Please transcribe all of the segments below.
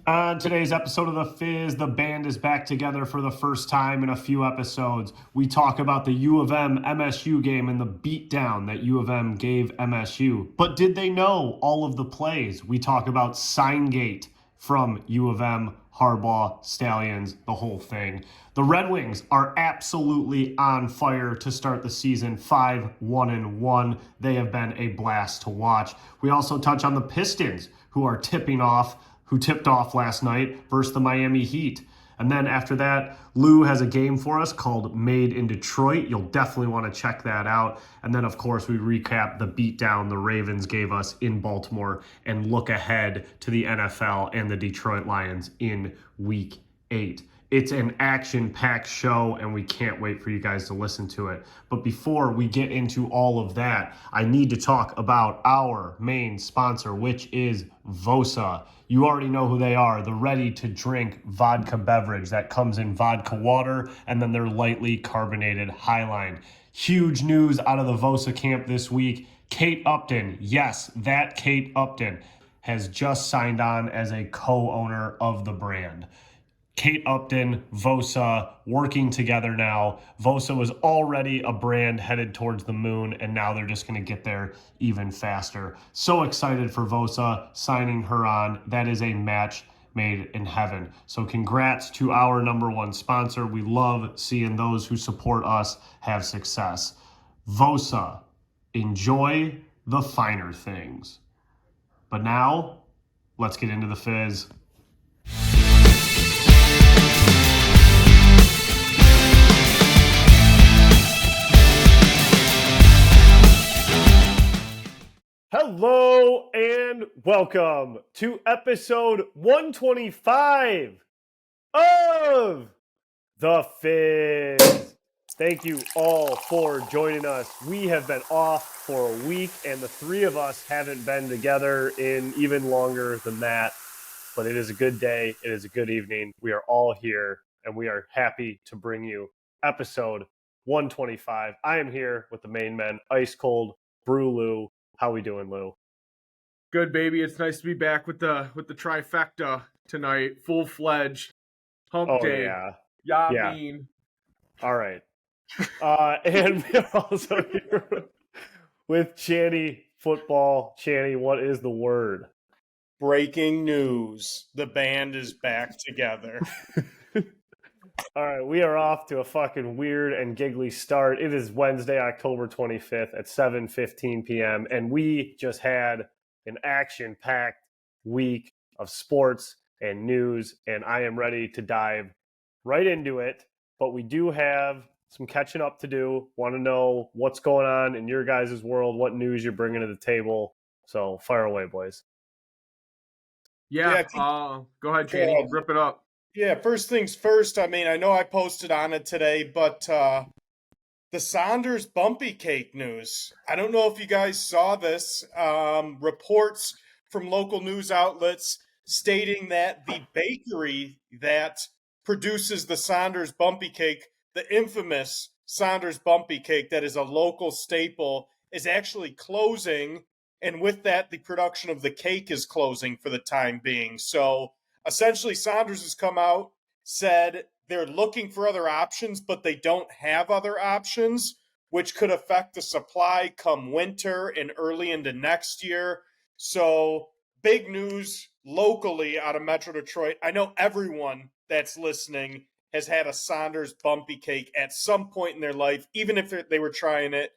On today's episode of The Fizz, the band is back together for the first time in a few episodes. We talk about the U of M MSU game and the beatdown that U of M gave MSU. But did they know all of the plays? We talk about SpyGate from U of M, Harbaugh, Stallions, the whole thing. The Red Wings are absolutely on fire to start the season, 5-1-1. They have been a blast to watch. We also touch on the Pistons, who tipped off last night versus the Miami Heat. And then after that, Lou has a game for us called Made in Detroit. You'll definitely want to check that out. And then, of course, we recap the beatdown the Ravens gave us in Baltimore and look ahead to the NFL and the Detroit Lions in Week 8. It's an action-packed show, and we can't wait for you guys to listen to it. But before we get into all of that, I need to talk about our main sponsor, which is VOSA. You already know who they are, the ready-to-drink vodka beverage that comes in vodka water and then their lightly carbonated Highline. Huge news out of the VOSA camp this week. Kate Upton, yes, that Kate Upton, has just signed on as a co-owner of the brand. Kate Upton, VOSA, working together now. VOSA was already a brand headed towards the moon, and now they're just going to get there even faster. So excited for VOSA signing her on. That is a match made in heaven. So congrats to our number one sponsor. We love seeing those who support us have success. VOSA, enjoy the finer things. But now, let's get into the fizz. Hello and welcome to episode 125 of The Fizz. Thank you all for joining us. We have been off for a week, and the three of us haven't been together in even longer than that. But it is a good day. It is a good evening. We are all here, and we are happy to bring you episode 125. I am here with the main men, Ice Cold, Brew Lou. How we doing, Lou? Good, baby. It's nice to be back with the trifecta tonight, full-fledged hump day. Yeah. Mean. All right. And we're also here with Channy Football. Channy, what is the word? Breaking news. The band is back together. All right, we are off to a fucking weird and giggly start. It is Wednesday, October 25th at 7:15 p.m., and we just had an action-packed week of sports and news, and I am ready to dive right into it. But we do have some catching up to do. Want to know what's going on in your guys' world, what news you're bringing to the table. So fire away, boys. Yeah, go ahead, Channy. Rip it up. Yeah, first things first, I know I posted on it today, but the Saunders Bumpy cake news. I don't know if you guys saw this. Reports from local news outlets stating that the bakery that produces the Saunders Bumpy cake, the infamous Saunders Bumpy cake that is a local staple, is actually closing. And with that, the production of the cake is closing for the time being. So essentially, Saunders has come out, said they're looking for other options, but they don't have other options, which could affect the supply come winter and early into next year. So big news locally out of Metro Detroit. I know everyone that's listening has had a Saunders Bumpy cake at some point in their life, even if they were trying it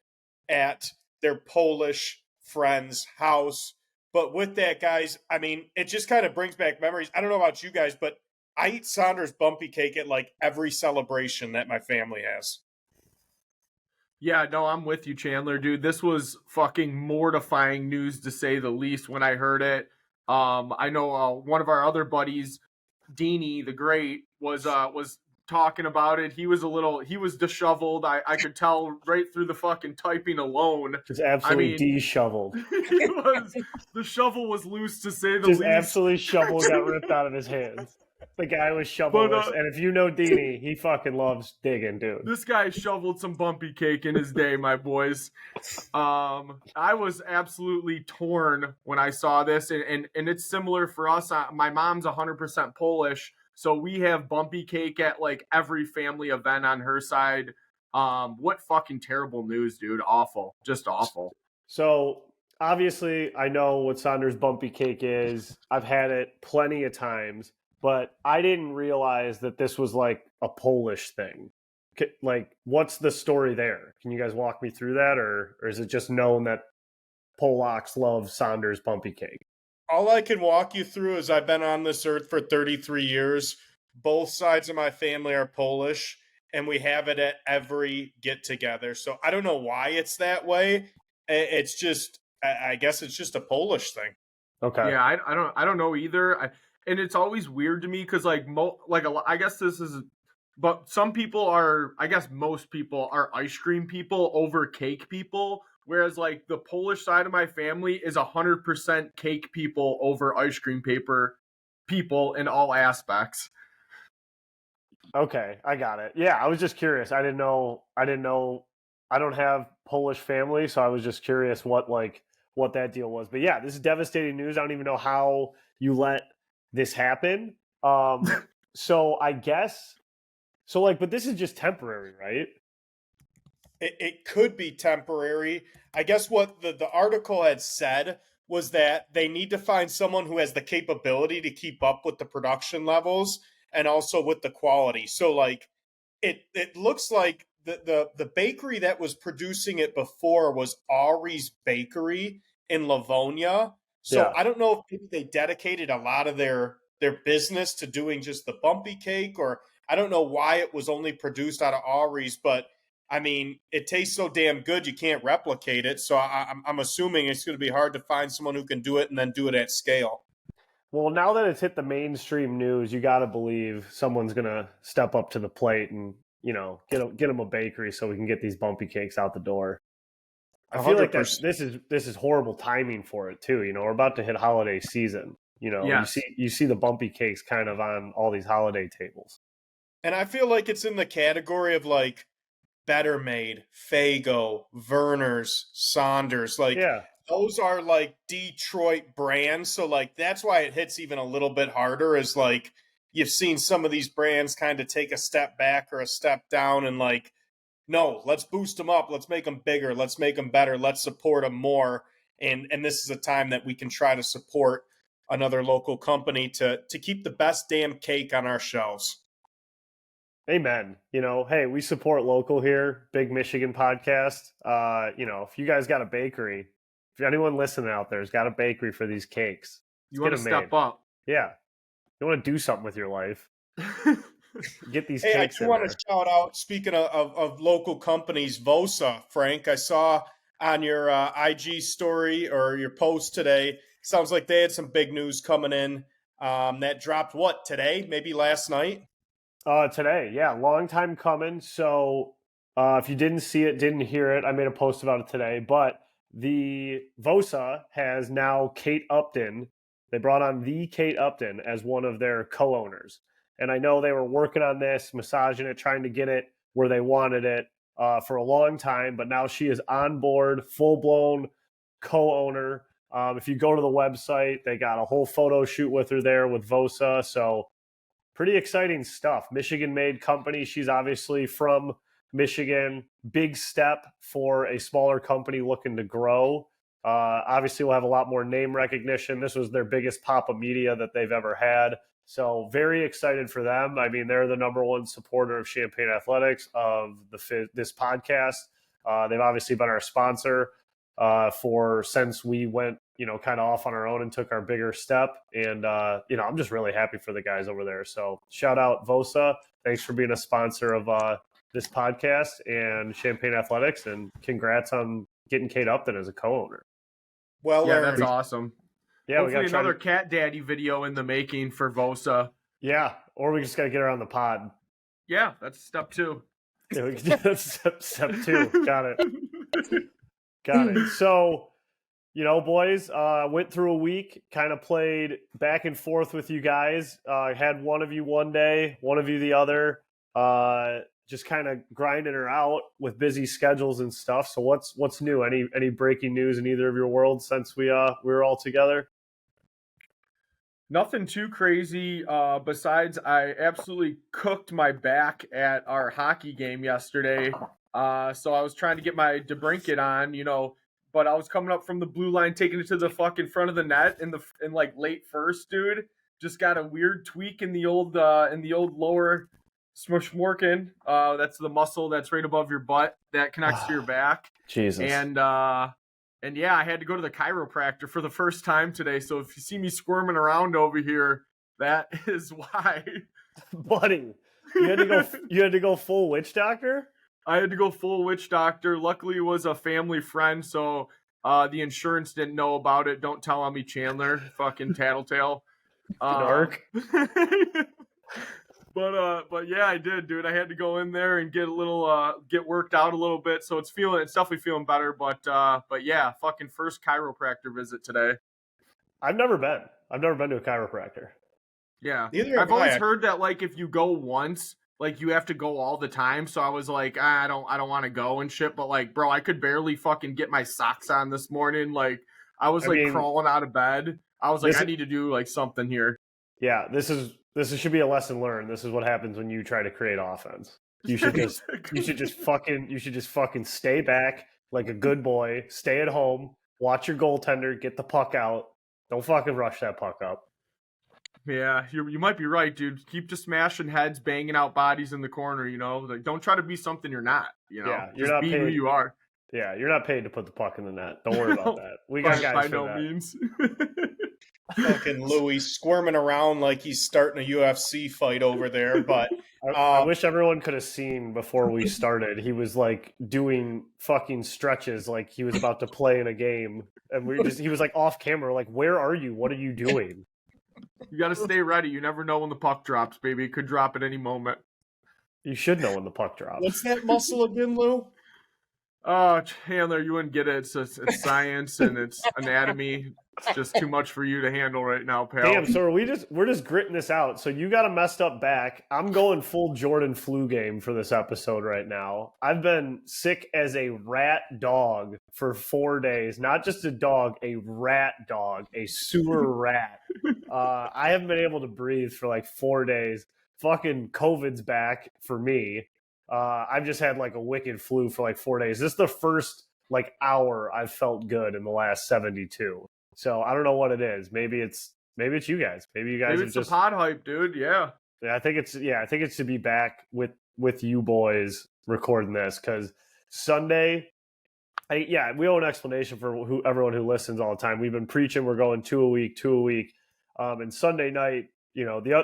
at their Polish friend's house. But with that, guys, it just kind of brings back memories. I don't know about you guys, but I eat Saunders Bumpy cake at like every celebration that my family has. Yeah, no, I'm with you, Chandler, dude. This was fucking mortifying news, to say the least, when I heard it. I know one of our other buddies, Deanie the Great, was talking about it. He was disheveled. I could tell right through the fucking typing alone. Just absolutely disheveled. The shovel was loose, to say the least. Just absolutely shovel got ripped out of his hands. The guy was shoveless, But, and if you know Deanie, he fucking loves digging, dude. This guy shoveled some bumpy cake in his day, my boys. I was absolutely torn when I saw this, and it's similar for us. My mom's 100% Polish, so we have bumpy cake at like every family event on her side. What fucking terrible news, dude. Awful. Just awful. So obviously, I know what Saunders bumpy cake is. I've had it plenty of times, but I didn't realize that this was like a Polish thing. Like, what's the story there? Can you guys walk me through that, or is it just known that Polacks love Saunders bumpy cake? All I can walk you through is I've been on this earth for 33 years. Both sides of my family are Polish, and we have it at every get together. So I don't know why it's that way. It's just, I guess it's just a Polish thing. Okay. Yeah, I don't know either. And it's always weird to me because I guess this is, but some people are, I guess most people are ice cream people over cake people. Whereas like the Polish side of my family is 100% cake people over ice cream paper people in all aspects. Okay, I got it. Yeah, I was just curious. I didn't know. I don't have Polish family, so I was just curious what that deal was. But yeah, this is devastating news. I don't even know how you let this happen. So I guess but this is just temporary, right? It could be temporary. I guess what the article had said was that they need to find someone who has the capability to keep up with the production levels and also with the quality. So like it looks like the bakery that was producing it before was Ari's Bakery in Livonia. So Yeah. I don't know if maybe they dedicated a lot of their business to doing just the bumpy cake, or I don't know why it was only produced out of Ari's, but I mean, it tastes so damn good you can't replicate it. So I'm assuming it's going to be hard to find someone who can do it and then do it at scale. Well, now that it's hit the mainstream news, you got to believe someone's going to step up to the plate and, get them a bakery so we can get these bumpy cakes out the door. I feel like 100%. this is horrible timing for it too. We're about to hit holiday season. Yes. You see the bumpy cakes kind of on all these holiday tables. And I feel like it's in the category of like Better Made, Fago, Verner's, Saunders. Like those are like Detroit brands. So like that's why it hits even a little bit harder, is like you've seen some of these brands kind of take a step back or a step down and like, no, let's boost them up. Let's make them bigger. Let's make them better. Let's support them more. And this is a time that we can try to support another local company to keep the best damn cake on our shelves. Amen. Hey, we support local here. Big Michigan podcast. If you guys got a bakery, if anyone listening out there's got a bakery for these cakes, you want to step up. Yeah. You want to do something with your life. Get these Hey, cakes. I do want to shout out, speaking of local companies, VOSA, Frank. I saw on your IG story or your post today, sounds like they had some big news coming in. That dropped today? Maybe last night? Today, yeah, long time coming. So if you didn't see it, didn't hear it, I made a post about it today. But the VOSA has now Kate Upton. They brought on the Kate Upton as one of their co-owners. And I know they were working on this, massaging it, trying to get it where they wanted it for a long time. But now she is on board, full-blown co-owner. If you go to the website, they got a whole photo shoot with her there with VOSA. So pretty exciting stuff. Michigan-made company. She's obviously from Michigan. Big step for a smaller company looking to grow. Obviously, we'll have a lot more name recognition. This was their biggest pop of media that they've ever had. So very excited for them. I mean, they're the number one supporter of Champaign Athletics, of this podcast. They've obviously been our sponsor since we went, kind of off on our own and took our bigger step. And, I'm just really happy for the guys over there. So shout out VOSA. Thanks for being a sponsor of this podcast and Champaign Athletics, and congrats on getting Kate Upton as a co-owner. Well, yeah, that's awesome. Yeah, hopefully we got another Cat Daddy video in the making for VOSA. Yeah, or we just got to get her on the pod. Yeah, that's step 2. Yeah, we can do step 2. Got it. So boys, went through a week, kind of played back and forth with you guys. Had one of you one day, one of you the other. Just kind of grinding her out with busy schedules and stuff. So what's new? Any breaking news in either of your worlds since we were all together? Nothing too crazy. Besides, I absolutely cooked my back at our hockey game yesterday. So I was trying to get my DeBrincat on, but I was coming up from the blue line, taking it to the fucking front of the net in like late first, dude. Just got a weird tweak in the old lower smorkin. That's the muscle that's right above your butt that connects to your back. Jesus. And yeah, I had to go to the chiropractor for the first time today. So if you see me squirming around over here, that is why. Buddy, you had to go full witch doctor? I had to go full witch doctor. Luckily, it was a family friend, so the insurance didn't know about it. Don't tell on me, Chandler. Fucking tattletale. Dark. But yeah, I did, dude. I had to go in there and get a little get worked out a little bit. So it's definitely feeling better. But yeah, fucking first chiropractor visit today. I've never been to a chiropractor. Yeah, I've always heard that like if you go once, like you have to go all the time. So I was like, I don't want to go and shit. But like, bro, I could barely fucking get my socks on this morning. Like I was crawling out of bed. I was like, I need to do like something here. Yeah, this should be a lesson learned. This is what happens when you try to create offense. You should just fucking stay back like a good boy, stay at home, watch your goaltender, get the puck out. Don't fucking rush that puck up. Yeah, you might be right, dude. Keep just smashing heads, banging out bodies in the corner, Like don't try to be something you're not, Yeah, you're not be who you are. Yeah, you're not paid to put the puck in the net. Don't worry about that. We got guys by for no that. means. Fucking Louis squirming around like he's starting a UFC fight over there. But I wish everyone could have seen before we started. He was like doing fucking stretches like he was about to play in a game. And he was like off camera, like, where are you? What are you doing? You got to stay ready. You never know when the puck drops, baby. It could drop at any moment. You should know when the puck drops. What's that muscle again, Lou? Chandler, you wouldn't get it. It's science and it's anatomy. It's just too much for you to handle right now, pal. Damn, so we're just gritting this out. So you got a messed up back. I'm going full Jordan flu game for this episode right now. I've been sick as a rat dog for 4 days. Not just a dog, a rat dog, a sewer rat. I haven't been able to breathe for like 4 days. Fucking COVID's back for me. I've just had like a wicked flu for like 4 days. This is the first like hour I've felt good in the last 72. So I don't know what it is. Maybe it's you guys. Maybe you guys Maybe it's just the pod hype, dude. Yeah. I think it's to be back with you boys recording this because Sunday. We owe an explanation for everyone who listens all the time. We've been preaching. We're going 2 a week. And Sunday night,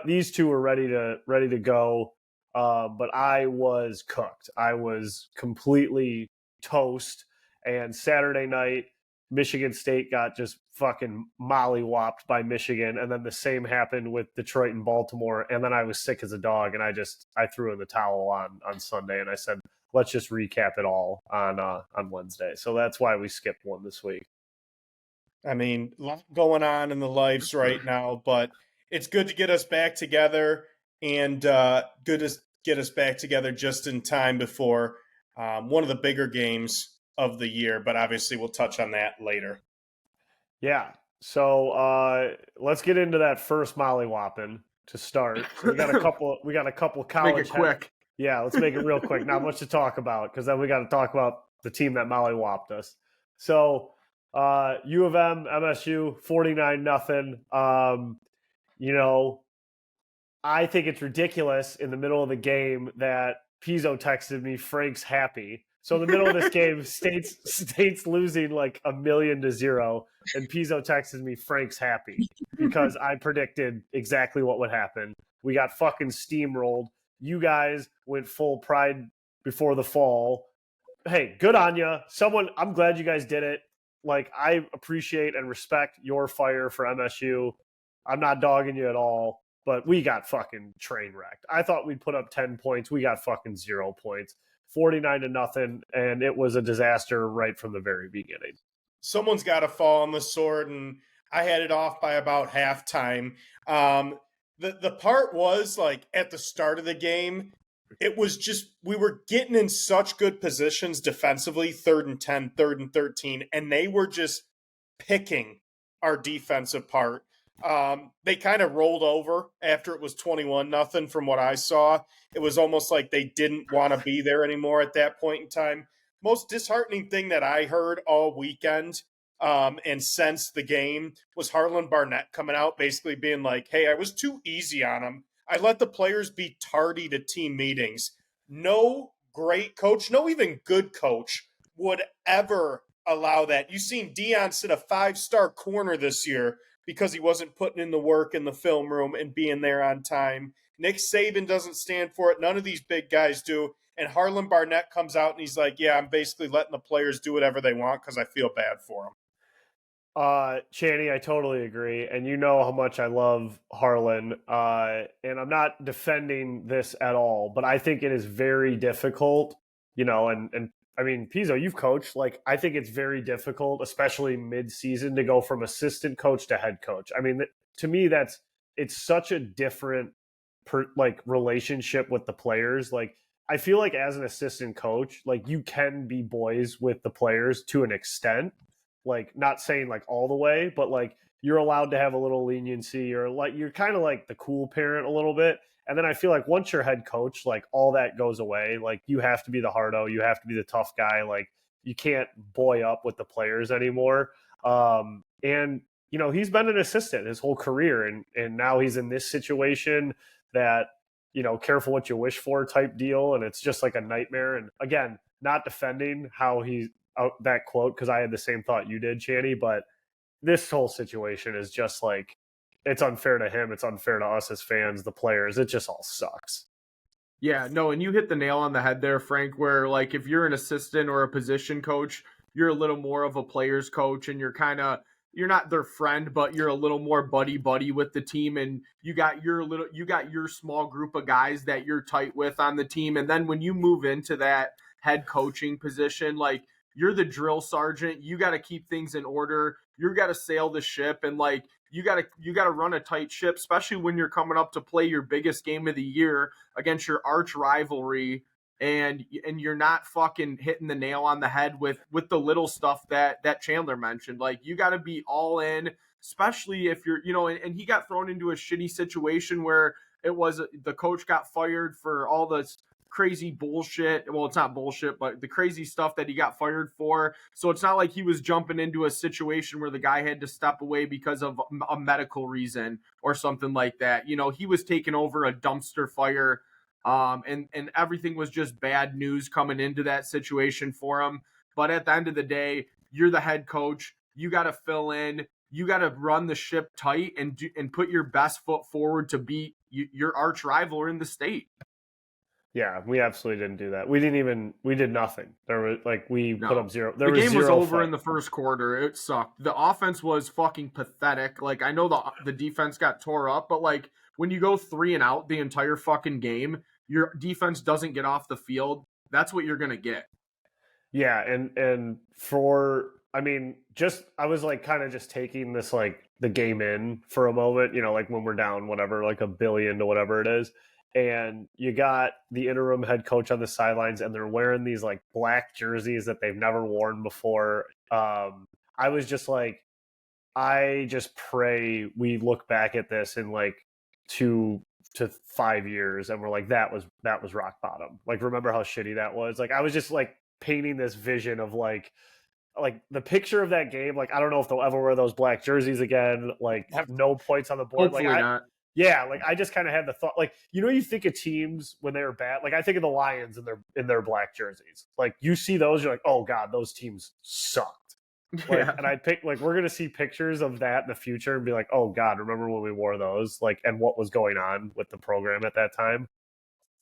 these two were ready to go. But I was cooked. I was completely toast. And Saturday night, Michigan State got just fucking mollywopped by Michigan. And then the same happened with Detroit and Baltimore. And then I was sick as a dog. And I threw in the towel on Sunday. And I said, let's just recap it all on Wednesday. So that's why we skipped one this week. I mean, a lot going on in the lives right now, but it's good to get us back together and good to get us back together just in time before one of the bigger games of the year, but obviously we'll touch on that later. Yeah. So let's get into that first mollywhopping to start. So we got a couple college. Make it quick. Yeah, let's make it real quick. Not much to talk about because then we got to talk about the team that mollywhopped us. So U of M, MSU, 49-0. I think it's ridiculous in the middle of the game that Pizzo texted me, Frank's happy. So in the middle of this game, State's losing like 1,000,000-0, and Pizzo texted me, Frank's happy, because I predicted exactly what would happen. We got fucking steamrolled. You guys went full pride before the fall. Hey, good on you. I'm glad you guys did it. Like, I appreciate and respect your fire for MSU. I'm not dogging you at all, but we got fucking train wrecked. I thought we'd put up 10 points. We got fucking 0 points. 49-0, and it was a disaster right from the very beginning. someone's got to fall on the sword, and I had it off by about halftime. The part was like at the start of the game, it was just we were getting in such good positions defensively, 3rd and 10, 3rd and 13, and they were just picking our defensive part. They kind of rolled over after it was 21-0 from what I saw. It was almost like they didn't want to be there anymore at that point in time. Most disheartening thing that I heard all weekend and since the game was Harlan Barnett coming out basically being like, hey, I was too easy on him. I let the players be tardy to team meetings. No great coach, no even good coach would ever allow that. You've seen Dion sit a 5-star corner this year because he wasn't putting in the work in the film room and being there on time. Nick Saban doesn't stand for it. None of these big guys do. And Harlan Barnett comes out and he's like, yeah, I'm basically letting the players do whatever they want because I feel bad for them. Channy, I totally agree. And you know how much I love Harlan. And I'm not defending this at all, but I think it is very difficult, and I mean, Pizzo, you've coached. Like, I think it's very difficult, especially mid-season, to go from assistant coach to head coach. I mean, to me, it's such a different relationship with the players. Like, I feel like as an assistant coach, like you can be boys with the players to an extent. Like, not saying like all the way, but like you're allowed to have a little leniency, or like you're kind of like the cool parent a little bit. And then I feel like once you're head coach, like all that goes away. Like you have to be the hardo, you have to be the tough guy. Like you can't boy up with the players anymore. And he's been an assistant his whole career, and now he's in this situation that careful what you wish for type deal, and it's just like a nightmare. And again, not defending how he that quote, because I had the same thought you did, Channy, but this whole situation is just like, it's unfair to him. It's unfair to us as fans, the players. It just all sucks. Yeah, no, and you hit the nail on the head there, Frank, where like if you're an assistant or a position coach, you're a little more of a player's coach, and you're not their friend, but you're a little more buddy with the team, and you got your small group of guys that you're tight with on the team. And then when you move into that head coaching position, like you're the drill sergeant, you got to keep things in order. You got to sail the ship, and like you got to run a tight ship, especially when you're coming up to play your biggest game of the year against your arch rivalry, and you're not fucking hitting the nail on the head with the little stuff that Chandler mentioned. Like you got to be all in, especially if you're, and he got thrown into a shitty situation where it was the coach got fired for all this crazy bullshit. Well, it's not bullshit, but the crazy stuff that he got fired for. So it's not like he was jumping into a situation where the guy had to step away because of a medical reason or something like that. He was taking over a dumpster fire, and everything was just bad news coming into that situation for him. But at the end of the day, you're the head coach. You got to fill in. You got to run the ship tight and put your best foot forward to beat your arch rival in the state. Yeah, we absolutely didn't do that. We did nothing. There was put up zero. The game was over in the first quarter. It sucked. The offense was fucking pathetic. Like, I know the defense got tore up, but like when you go 3 and out the entire fucking game, your defense doesn't get off the field. That's what you're gonna get. Yeah, and I was like kind of just taking this like the game in for a moment. Like when we're down whatever, like $1 billion to whatever it is. And you got the interim head coach on the sidelines, and they're wearing these like black jerseys that they've never worn before. I was just like, I just pray we look back at this in like 2 to 5 years and we're like, that was rock bottom. Like, remember how shitty that was? Like, I was just like painting this vision of like the picture of that game. Like, I don't know if they'll ever wear those black jerseys again. Like, no points on the board. Hopefully not. Yeah, like I just kind of had the thought, like, you think of teams when they were bad. Like I think of the Lions in their black jerseys. Like you see those, you're like, oh god, those teams sucked. Like, yeah. And I pick like we're gonna see pictures of that in the future and be like, oh god, remember when we wore those? Like, and what was going on with the program at that time?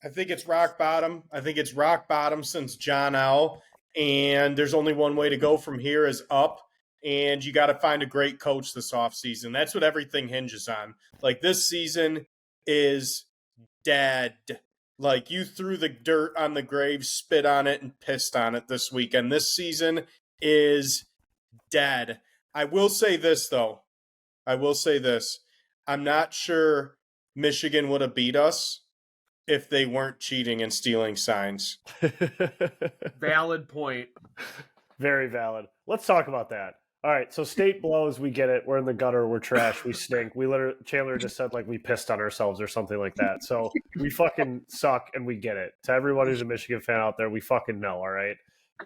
I think it's rock bottom. I think it's rock bottom since John L. And there's only one way to go from here is up. And you got to find a great coach this offseason. That's what everything hinges on. Like, this season is dead. Like, you threw the dirt on the grave, spit on it, and pissed on it this weekend. This season is dead. I will say this, though. I'm not sure Michigan would have beat us if they weren't cheating and stealing signs. Valid point. Very valid. Let's talk about that. All right, so state blows, we get it. We're in the gutter, we're trash, we stink. Chandler just said like we pissed on ourselves or something like that. So we fucking suck and we get it. To everyone who's a Michigan fan out there, we fucking know, all right?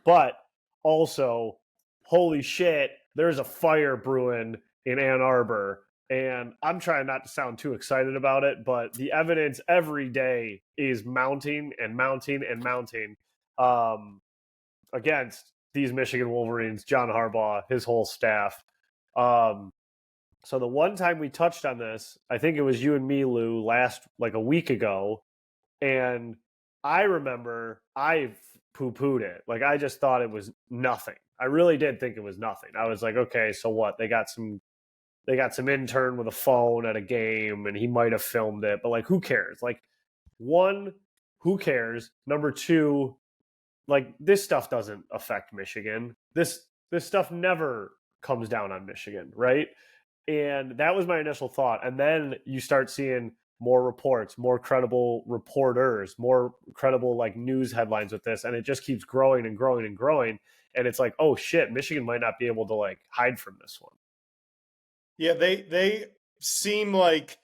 But also, holy shit, there's a fire brewing in Ann Arbor. And I'm trying not to sound too excited about it, but the evidence every day is mounting and mounting and mounting against these Michigan Wolverines, John Harbaugh, his whole staff. So the one time we touched on this, I think it was you and me, Lou, like a week ago. And I remember I poo-pooed it. Like, I just thought it was nothing. I really did think it was nothing. I was like, okay, so what? They got some intern with a phone at a game and he might have filmed it, but like, who cares? Like, one, who cares? Number two, like, this stuff doesn't affect Michigan. This stuff never comes down on Michigan, right? And that was my initial thought. And then you start seeing more reports, more credible reporters, more credible like news headlines with this, and it just keeps growing and growing and growing. And it's like, oh shit, Michigan might not be able to like hide from this one. Yeah, they seem like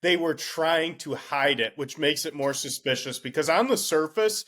they were trying to hide it, which makes it more suspicious because on the surface,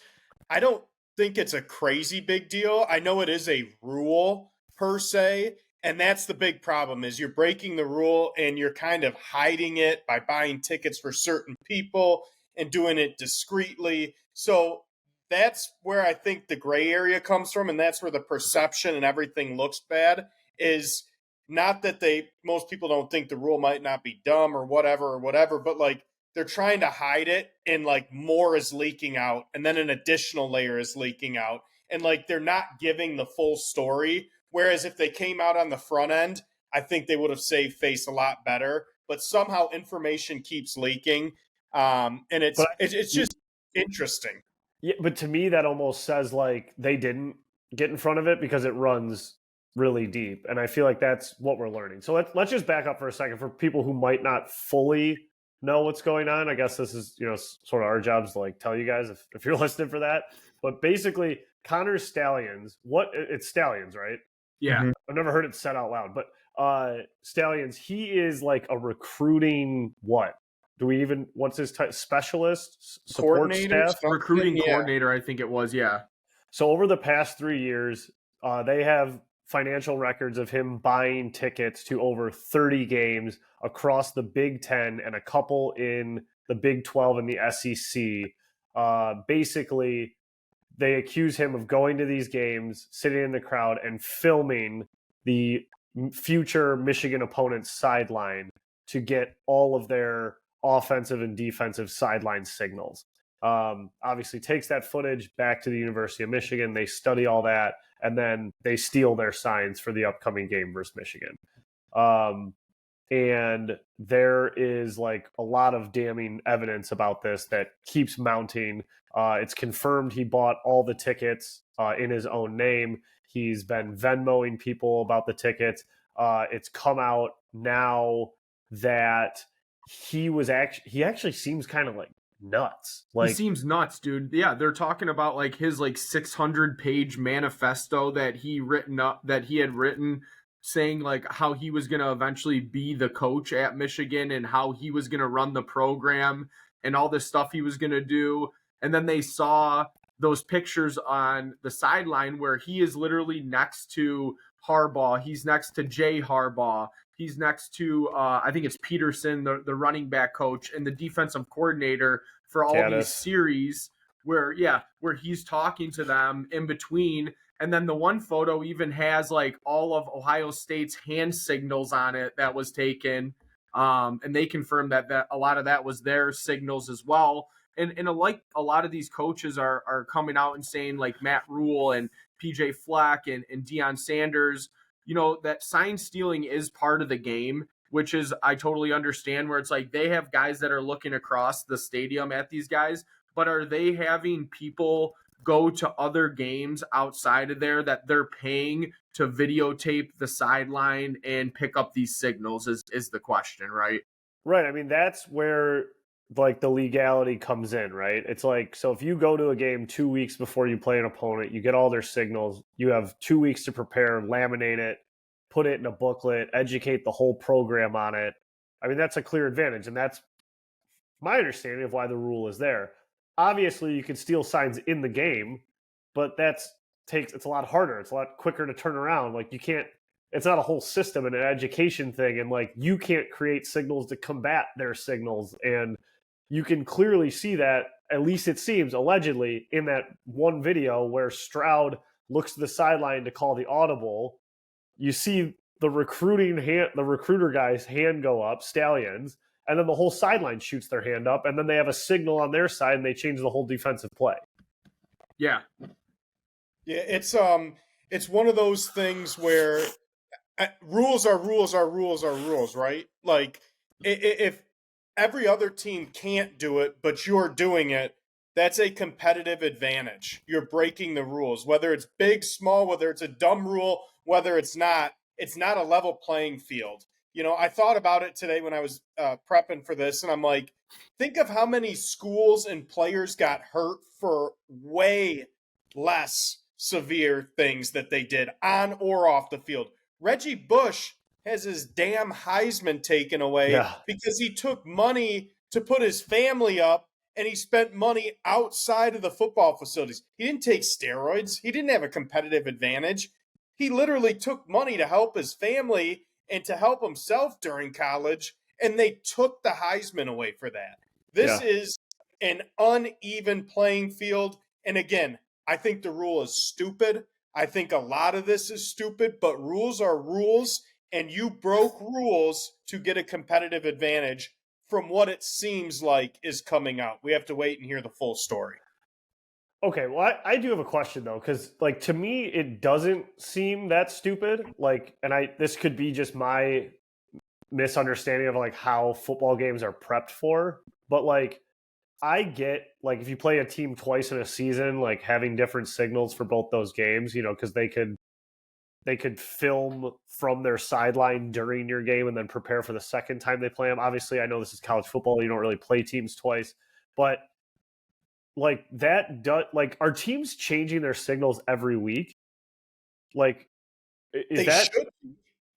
I don't think it's a crazy big deal. I know it is a rule per se, and that's the big problem is you're breaking the rule and you're kind of hiding it by buying tickets for certain people and doing it discreetly. So that's where I think the gray area comes from, and that's where the perception and everything looks bad is not that most people don't think the rule might not be dumb or whatever, but like they're trying to hide it and like more is leaking out and then an additional layer is leaking out and like they're not giving the full story. Whereas if they came out on the front end, I think they would have saved face a lot better, but somehow information keeps leaking. And it's just interesting. Yeah, but to me, that almost says like they didn't get in front of it because it runs really deep. And I feel like that's what we're learning. So let's just back up for a second for people who might not fully know what's going on. I guess this is, sort of our jobs to like tell you guys if you're listening for that. But basically, Connor Stallions, it's Stallions, right? Yeah. Mm-hmm. I've never heard it said out loud, but Stallions, he is like a recruiting what's his title? Specialist? Support staff? Recruiting coordinator, I think it was, yeah. So over the past 3 years, they have financial records of him buying tickets to over 30 games across the Big Ten and a couple in the Big 12 and the SEC. Basically, they accuse him of going to these games, sitting in the crowd, and filming the future Michigan opponent's sideline to get all of their offensive and defensive sideline signals. Obviously takes that footage back to the University of Michigan. They study all that, and then they steal their signs for the upcoming game versus Michigan. And there is like a lot of damning evidence about this that keeps mounting. It's confirmed he bought all the tickets in his own name. He's been Venmoing people about the tickets. It's come out now that he actually seems kind of like nuts. Like, he seems nuts, dude. Yeah, they're talking about like his like 600-page manifesto that he had written saying like how he was going to eventually be the coach at Michigan and how he was going to run the program and all this stuff he was going to do. And then they saw those pictures on the sideline where he is literally next to Harbaugh. He's next to Jay Harbaugh. He's next to, I think it's Peterson, the running back coach, and the defensive coordinator for all these series where he's talking to them in between. And then the one photo even has like all of Ohio State's hand signals on it that was taken. And they confirmed that a lot of that was their signals as well. And like a lot of these coaches are coming out and saying like Matt Rule and PJ Fleck and Deion Sanders, that sign stealing is part of the game, which is, I totally understand where it's like they have guys that are looking across the stadium at these guys, but are they having people go to other games outside of there that they're paying to videotape the sideline and pick up these signals is the question, right? Right. I mean, that's where like the legality comes in, right? It's like, so if you go to a game 2 weeks before you play an opponent, you get all their signals, you have 2 weeks to prepare, laminate it, put it in a booklet, educate the whole program on it. I mean, that's a clear advantage. And that's my understanding of why the rule is there. Obviously, you can steal signs in the game, but it's a lot harder. It's a lot quicker to turn around. Like you can't, it's not a whole system and an education thing. And like you can't create signals to combat their signals. And you can clearly see that, at least it seems, allegedly, in that one video where Stroud looks to the sideline to call the audible. You see the recruiter guy's hand go up, Stallions, and then the whole sideline shoots their hand up, and then they have a signal on their side, and they change the whole defensive play. Yeah. Yeah, it's one of those things where rules are rules, right? Like if every other team can't do it, but you're doing it, that's a competitive advantage. You're breaking the rules, whether it's big, small, whether it's a dumb rule, whether it's not a level playing field. You know, I thought about it today when I was prepping for this, and I'm like, think of how many schools and players got hurt for way less severe things that they did on or off the field. Reggie Bush has his damn Heisman taken away because he took money to put his family up, and he spent money outside of the football facilities. He didn't take steroids. He didn't have a competitive advantage. He literally took money to help his family and to help himself during college, and they took the Heisman away for that. This is an uneven playing field. And again, I think the rule is stupid. I think a lot of this is stupid, but rules are rules, and you broke rules to get a competitive advantage from what it seems like is coming out. We have to wait and hear the full story. Okay, well, I do have a question, though, because, like, to me, it doesn't seem that stupid. Like, and this could be just my misunderstanding of, like, how football games are prepped for. But, like, I get, like, if you play a team twice in a season, like, having different signals for both those games, you know, because they could film from their sideline during your game and then prepare for the second time they play them. Obviously, I know this is college football. You don't really play teams twice. But, like, are teams changing their signals every week? Like, is that... should.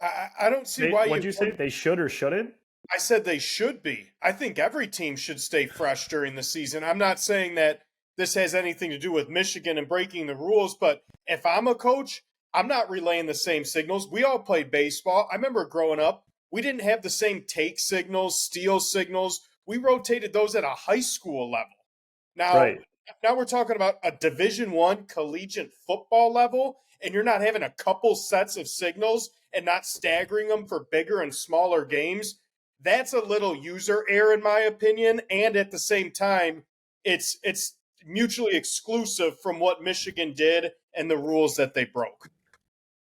I don't see why What'd you say? They should or shouldn't? I said they should be. I think every team should stay fresh during the season. I'm not saying that this has anything to do with Michigan and breaking the rules, but if I'm a coach, I'm not relaying the same signals. We all played baseball. I remember growing up, we didn't have the same take signals, steal signals. We rotated those at a high school level. Now we're talking about a Division I collegiate football level, and you're not having a couple sets of signals and not staggering them for bigger and smaller games. That's a little user error, in my opinion, and at the same time, it's mutually exclusive from what Michigan did and the rules that they broke.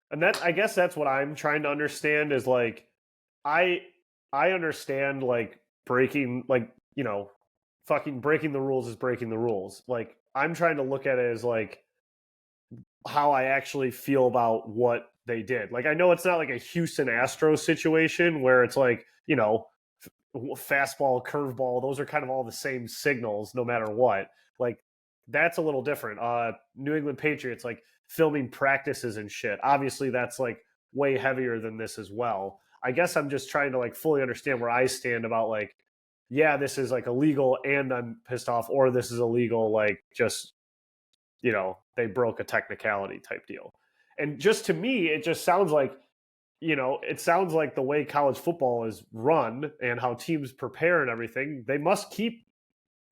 And I guess that's what I'm trying to understand is, like, I understand, like, breaking, like, you know, fucking breaking the rules is breaking the rules. Like, I'm trying to look at it as, like, how I actually feel about what they did. Like, I know it's not like a Houston Astros situation where it's like, you know, fastball, curveball, those are kind of all the same signals no matter what. Like, that's a little different. New England Patriots, like, filming practices and shit. Obviously, that's, like, way heavier than this as well. I guess I'm just trying to, like, fully understand where I stand about, like, yeah, this is, like, illegal and I'm pissed off, or this is illegal, like, just, you know, they broke a technicality type deal. And just to me, it just sounds like, you know, it sounds like the way college football is run and how teams prepare and everything, they must keep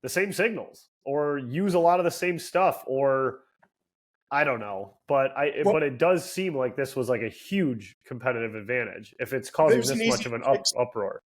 the same signals or use a lot of the same stuff, or I don't know. But but it does seem like this was like a huge competitive advantage if it's causing this much of an uproar.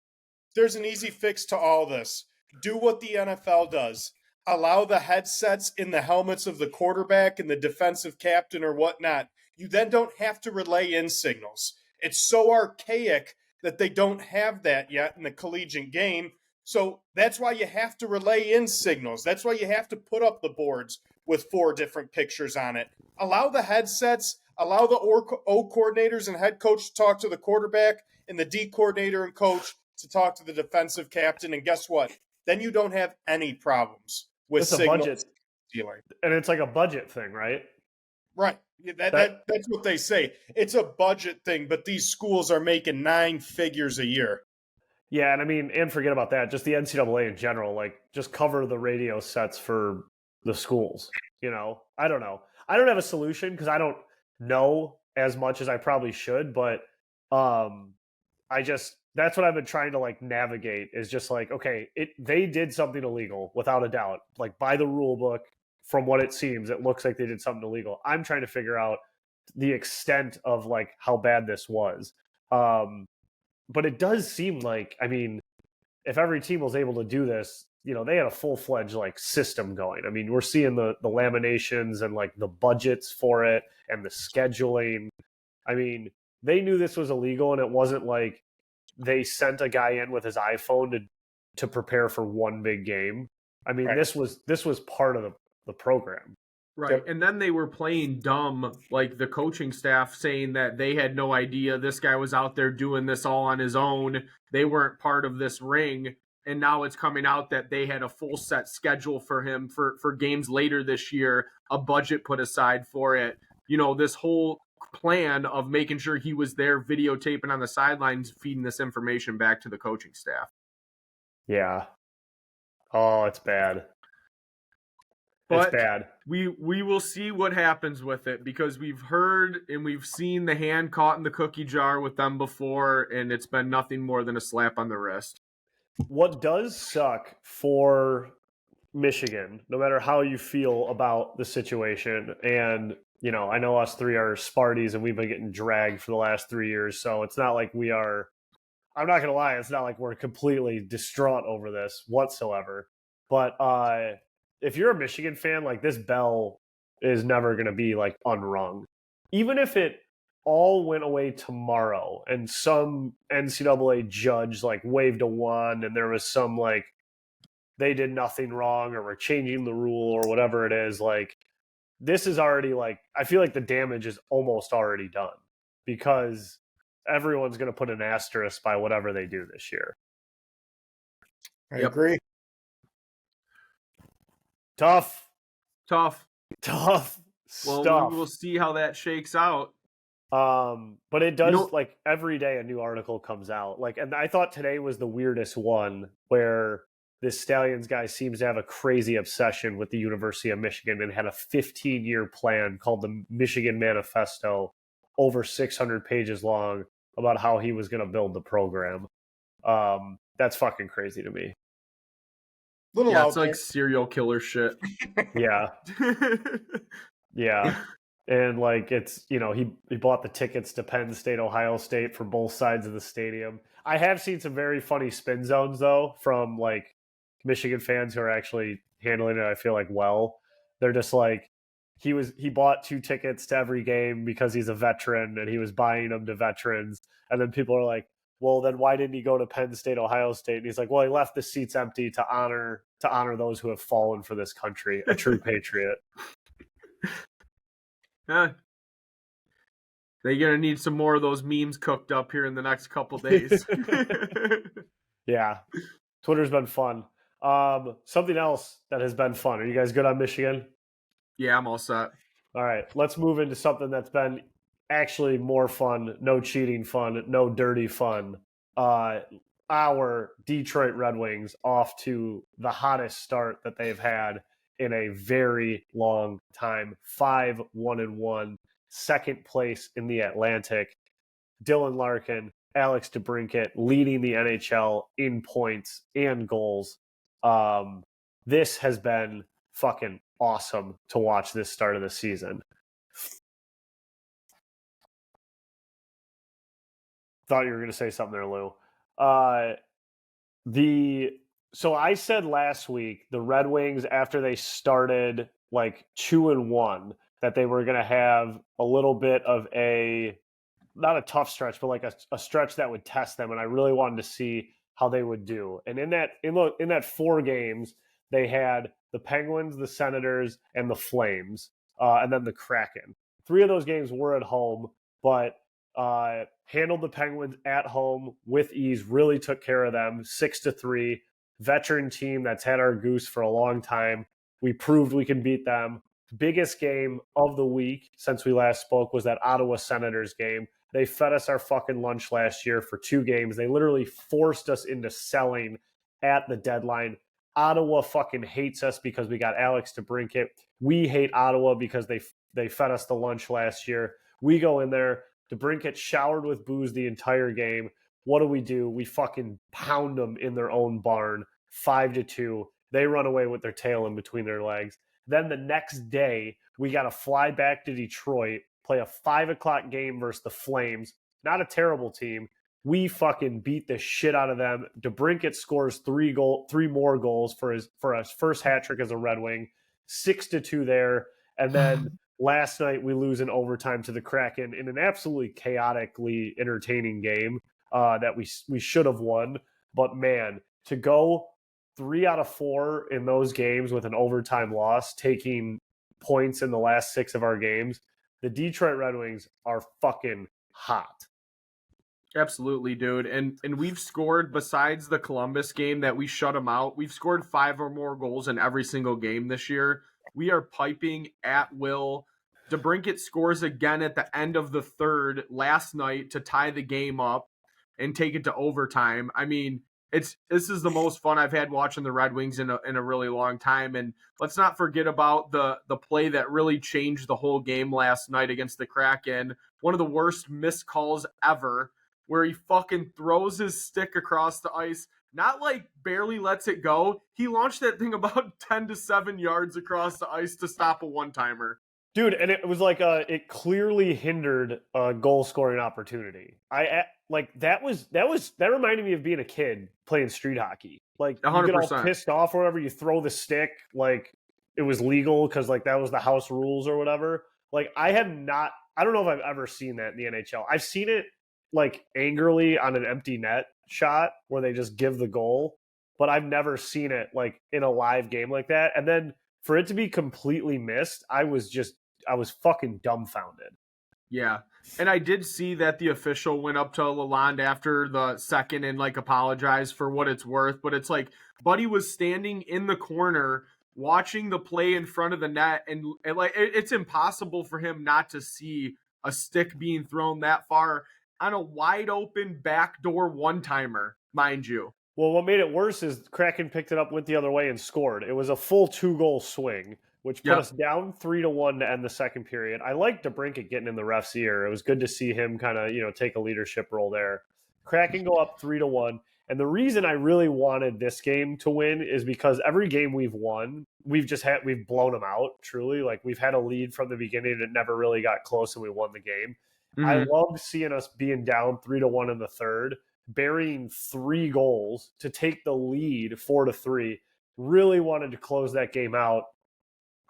There's an easy fix to all this. Do what the NFL does. Allow the headsets in the helmets of the quarterback and the defensive captain or whatnot. You then don't have to relay in signals. It's so archaic that they don't have that yet in the collegiate game. So that's why you have to relay in signals. That's why you have to put up the boards with 4 different pictures on it. Allow the headsets, Allow the O coordinators and head coach to talk to the quarterback and the D coordinator and coach to talk to the defensive captain. And guess what? Then you don't have any problems with It's a signals budget, stealing. and it's like a budget thing, right? Right. That's what they say. It's a budget thing, but these schools are making 9 figures a year. Yeah, and I mean, and forget about that. Just the NCAA in general, like, just cover the radio sets for the schools. You know, I don't know. I don't have a solution because I don't know as much as I probably should, but that's what I've been trying to like navigate is just like, okay, they did something illegal without a doubt, like by the rule book. From what it seems, it looks like they did something illegal. I'm trying to figure out the extent of like how bad this was. But it does seem like, I mean, if every team was able to do this, you know, they had a full-fledged like system going. I mean, we're seeing the laminations and like the budgets for it and the scheduling. I mean, they knew this was illegal, and it wasn't like they sent a guy in with his iPhone to prepare for one big game. I mean, Right. this was part of the program. Right. Yep. And then they were playing dumb, like the coaching staff saying that they had no idea this guy was out there doing this all on his own. They weren't part of this ring. And now it's coming out that they had a full set schedule for him for games later this year, a budget put aside for it. You know, this whole plan of making sure he was there videotaping on the sidelines, feeding this information back to the coaching staff. Yeah. Oh, it's bad. But it's bad. We will see what happens with it, because we've heard and we've seen the hand caught in the cookie jar with them before, and it's been nothing more than a slap on the wrist. What does suck for Michigan, no matter how you feel about the situation, and you know, I know us three are Sparties and we've been getting dragged for the last 3 years, so it's not like we are, I'm not gonna lie, it's not like we're completely distraught over this whatsoever. But if you're a Michigan fan, like, this bell is never gonna be like unrung. Even if it all went away tomorrow and some NCAA judge like waved a wand and there was some like they did nothing wrong or we're changing the rule or whatever it is, like, this is already like, I feel like the damage is almost already done because everyone's going to put an asterisk by whatever they do this year. I agree. Tough Well, stuff. We will see how that shakes out. But it does, like, every day a new article comes out. Like, and I thought today was the weirdest one where this Stallions guy seems to have a crazy obsession with the University of Michigan and had a 15-year plan called the Michigan Manifesto, over 600 pages long, about how he was going to build the program. That's fucking crazy to me. It's like serial killer shit. Yeah. Yeah. And like, it's, you know, he bought the tickets to Penn State, Ohio State for both sides of the stadium. I have seen some very funny spin zones though from like Michigan fans who are actually handling it, I feel like, well. They're just like, he bought 2 tickets to every game because he's a veteran and he was buying them to veterans. And then people are like, well, then why didn't he go to Penn State, Ohio State? And he's like, well, he left the seats empty to honor those who have fallen for this country, a true patriot. They're gonna need some more of those memes cooked up here in the next couple days. Yeah, Twitter's been fun. Something else that has been fun. Are you guys good on Michigan? Yeah, I'm all set. All right, let's move into something that's been actually more fun. No cheating fun, no dirty fun. Our Detroit Red Wings off to the hottest start that they've had in a very long time. 5-1-1, second place in the Atlantic. Dylan Larkin, Alex DeBrincat leading the NHL in points and goals. This has been fucking awesome to watch this start of the season. Thought you were going to say something there, Lou. So I said last week, the Red Wings, after they started like 2-1, that they were going to have a little bit of not a tough stretch, but like a stretch that would test them. And I really wanted to see how they would do. And in that 4 games, they had the Penguins, the Senators, and the Flames, and then the Kraken. 3 of those games were at home, but handled the Penguins at home with ease, really took care of them, 6-3. Veteran team that's had our goose for a long time. We proved we can beat them. Biggest game of the week since we last spoke was that Ottawa Senators game. They fed us our fucking lunch last year for 2 games. They literally forced us into selling at the deadline. Ottawa fucking hates us because we got Alex DeBrincat. We hate Ottawa because they fed us the lunch last year. We go in there. DeBrincat showered with booze the entire game. What do? We fucking pound them in their own barn, 5-2. They run away with their tail in between their legs. Then the next day, we got to fly back to Detroit, play a 5 o'clock game versus the Flames. Not a terrible team. We fucking beat the shit out of them. DeBrincat scores 3 more goals for his first hat trick as a Red Wing, 6-2 there. And then last night we lose in overtime to the Kraken in an absolutely chaotically entertaining game that we should have won. But man, to go 3 out of 4 in those games with an overtime loss, taking points in the last 6 of our games, the Detroit Red Wings are fucking hot. Absolutely, dude. And we've scored, besides the Columbus game that we shut them out, we've scored 5 or more goals in every single game this year. We are piping at will. DeBrincat scores again at the end of the third last night to tie the game up and take it to overtime. I mean, this is the most fun I've had watching the Red Wings in a really long time. And let's not forget about the play that really changed the whole game last night against the Kraken. One of the worst missed calls ever, where he fucking throws his stick across the ice, not like barely lets it go. He launched that thing about 10 to 7 yards across the ice to stop a one-timer. Dude, and it was like it clearly hindered a goal scoring opportunity. That reminded me of being a kid playing street hockey. Like 100%. You get all pissed off or whatever, you throw the stick like it was legal because like that was the house rules or whatever. Like I don't know if I've ever seen that in the NHL. I've seen it like angrily on an empty net shot where they just give the goal, but I've never seen it like in a live game like that. And then for it to be completely missed, I was fucking dumbfounded. Yeah. And I did see that the official went up to Lalonde after the second and like apologized for what it's worth. But it's like Buddy was standing in the corner watching the play in front of the net, and like it's impossible for him not to see a stick being thrown that far on a wide open backdoor one-timer, mind you. Well, what made it worse is Kraken picked it up, went the other way, and scored. It was a full 2-goal swing, which put us down 3-1 to end the second period. I liked DeBrincat getting in the ref's ear. It was good to see him kind of, take a leadership role there. Kraken go up 3-1. And the reason I really wanted this game to win is because every game we've won, we've blown them out, truly. Like, we've had a lead from the beginning and it never really got close and we won the game. Mm-hmm. I loved seeing us being down 3-1 in the third, burying 3 goals to take the lead 4-3. Really wanted to close that game out.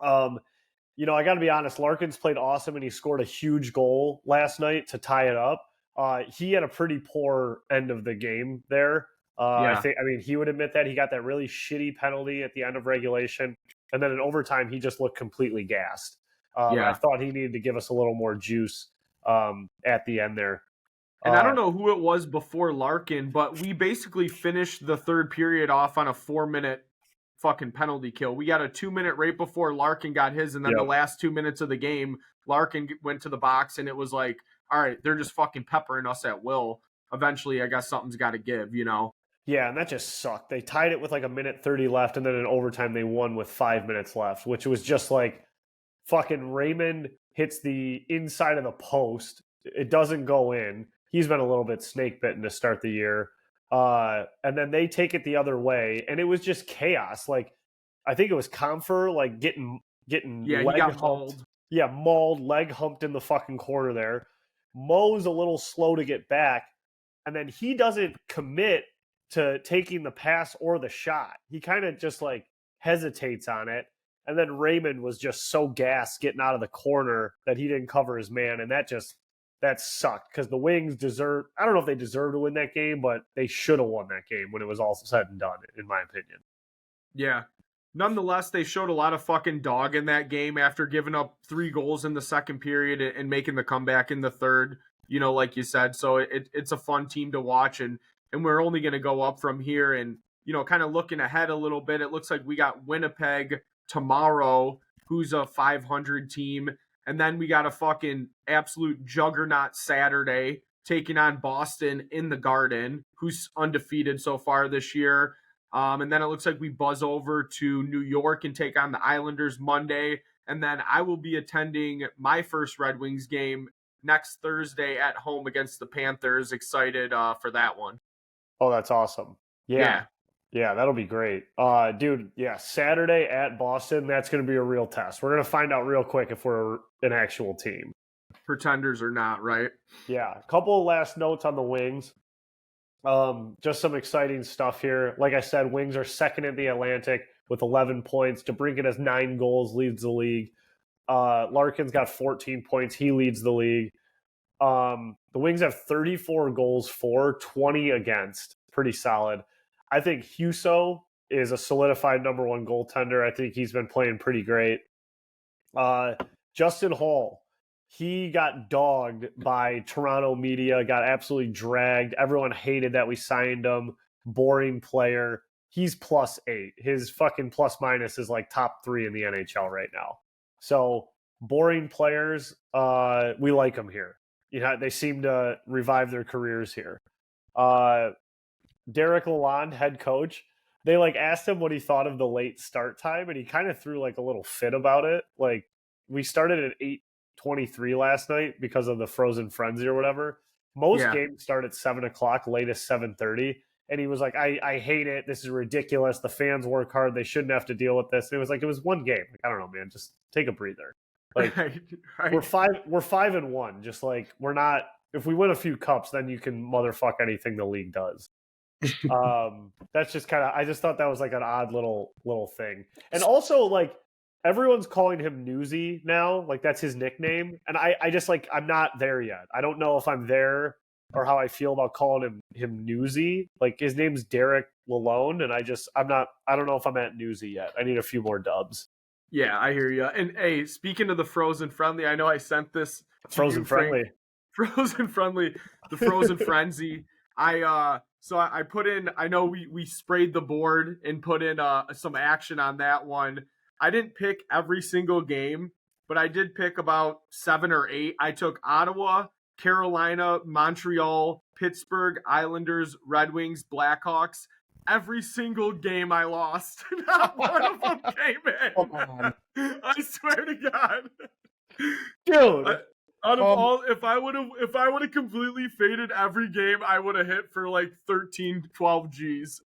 I got to be honest, Larkin's played awesome and he scored a huge goal last night to tie it up. He had a pretty poor end of the game there. He would admit that he got that really shitty penalty at the end of regulation. And then in overtime, he just looked completely gassed. I thought he needed to give us a little more juice at the end there. And I don't know who it was before Larkin, but we basically finished the third period off on a 4-minute fucking penalty kill. We got a 2-minute right before Larkin got his, and then the last 2 minutes of the game, Larkin went to the box, and it was like, all right, they're just fucking peppering us at will. Eventually, I guess something's got to give, Yeah, and that just sucked. They tied it with like 1:30 left, and then in overtime they won with 5 minutes left, which was just like fucking Raymond hits the inside of the post. It doesn't go in. He's been a little bit snake bitten to start the year. And then they take it the other way, and it was just chaos. Like, I think it was Comfer, like getting leg got humped. mauled. Yeah, mauled, leg humped in the fucking corner there. Mo's a little slow to get back, and then he doesn't commit to taking the pass or the shot. He kind of just like hesitates on it, and then Raymond was just so gassed getting out of the corner that he didn't cover his man, and that sucked because the Wings I don't know if they deserve to win that game, but they should have won that game when it was all said and done, in my opinion. Yeah. nonetheless, they showed a lot of fucking dog in that game after giving up 3 goals in the second period and making the comeback in the third, like you said. So it's a fun team to watch, and we're only going to go up from here. And, kind of looking ahead a little bit, it looks like we got Winnipeg tomorrow, who's a 500 team. And then we got a fucking absolute juggernaut Saturday taking on Boston in the Garden, who's undefeated so far this year. And then it looks like we buzz over to New York and take on the Islanders Monday. And then I will be attending my first Red Wings game next Thursday at home against the Panthers. Excited for that one. Oh, that's awesome. Yeah, that'll be great. Dude, Saturday at Boston, that's going to be a real test. We're going to find out real quick if we're an actual team. Pretenders or not, right? Yeah, a couple of last notes on the Wings. Just some exciting stuff here. Like I said, Wings are second in the Atlantic with 11 points. DeBrincat has 9 goals, leads the league. Larkin's got 14 points. He leads the league. The Wings have 34 goals for, 20 against. Pretty solid. I think Huso is a solidified number 1 goaltender. I think he's been playing pretty great. Justin Hall, he got dogged by Toronto media, got absolutely dragged. Everyone hated that we signed him. Boring player. He's +8. His fucking plus minus is like top 3 in the NHL right now. So boring players, we like them here. They seem to revive their careers here. Derek Lalonde, head coach, they asked him what he thought of the late start time, and he kind of threw a little fit about it. We started at 8:23 last night because of the frozen frenzy or whatever. Most games start at 7 o'clock, latest 7:30. And he was like, I hate it. This is ridiculous. The fans work hard. They shouldn't have to deal with this. And it was one game. I don't know, man. Just take a breather. Right. We're 5-1. Just we're not. If we win a few cups, then you can motherfuck anything the league does. That's just kind of. I just thought that was an odd little thing. And also everyone's calling him Newsy now. That's his nickname. And I just I'm not there yet. I don't know if I'm there or how I feel about calling him Newsy. His name's Derek Lalonde, and I don't know if I'm at Newsy yet. I need a few more dubs. Yeah, I hear you. And hey, speaking of the Frozen Friendly, I know I sent this Frozen Friendly. Frozen Friendly, the Frozen Frenzy. I put in, I know we sprayed the board and put in some action on that one. I didn't pick every single game, but I did pick about 7 or 8. I took Ottawa, Carolina, Montreal, Pittsburgh, Islanders, Red Wings, Blackhawks. Every single game I lost. Not one of them came in. Come on. I swear to God. Dude. Out of all, if I would have completely faded every game, I would have hit for 13, 12 G's.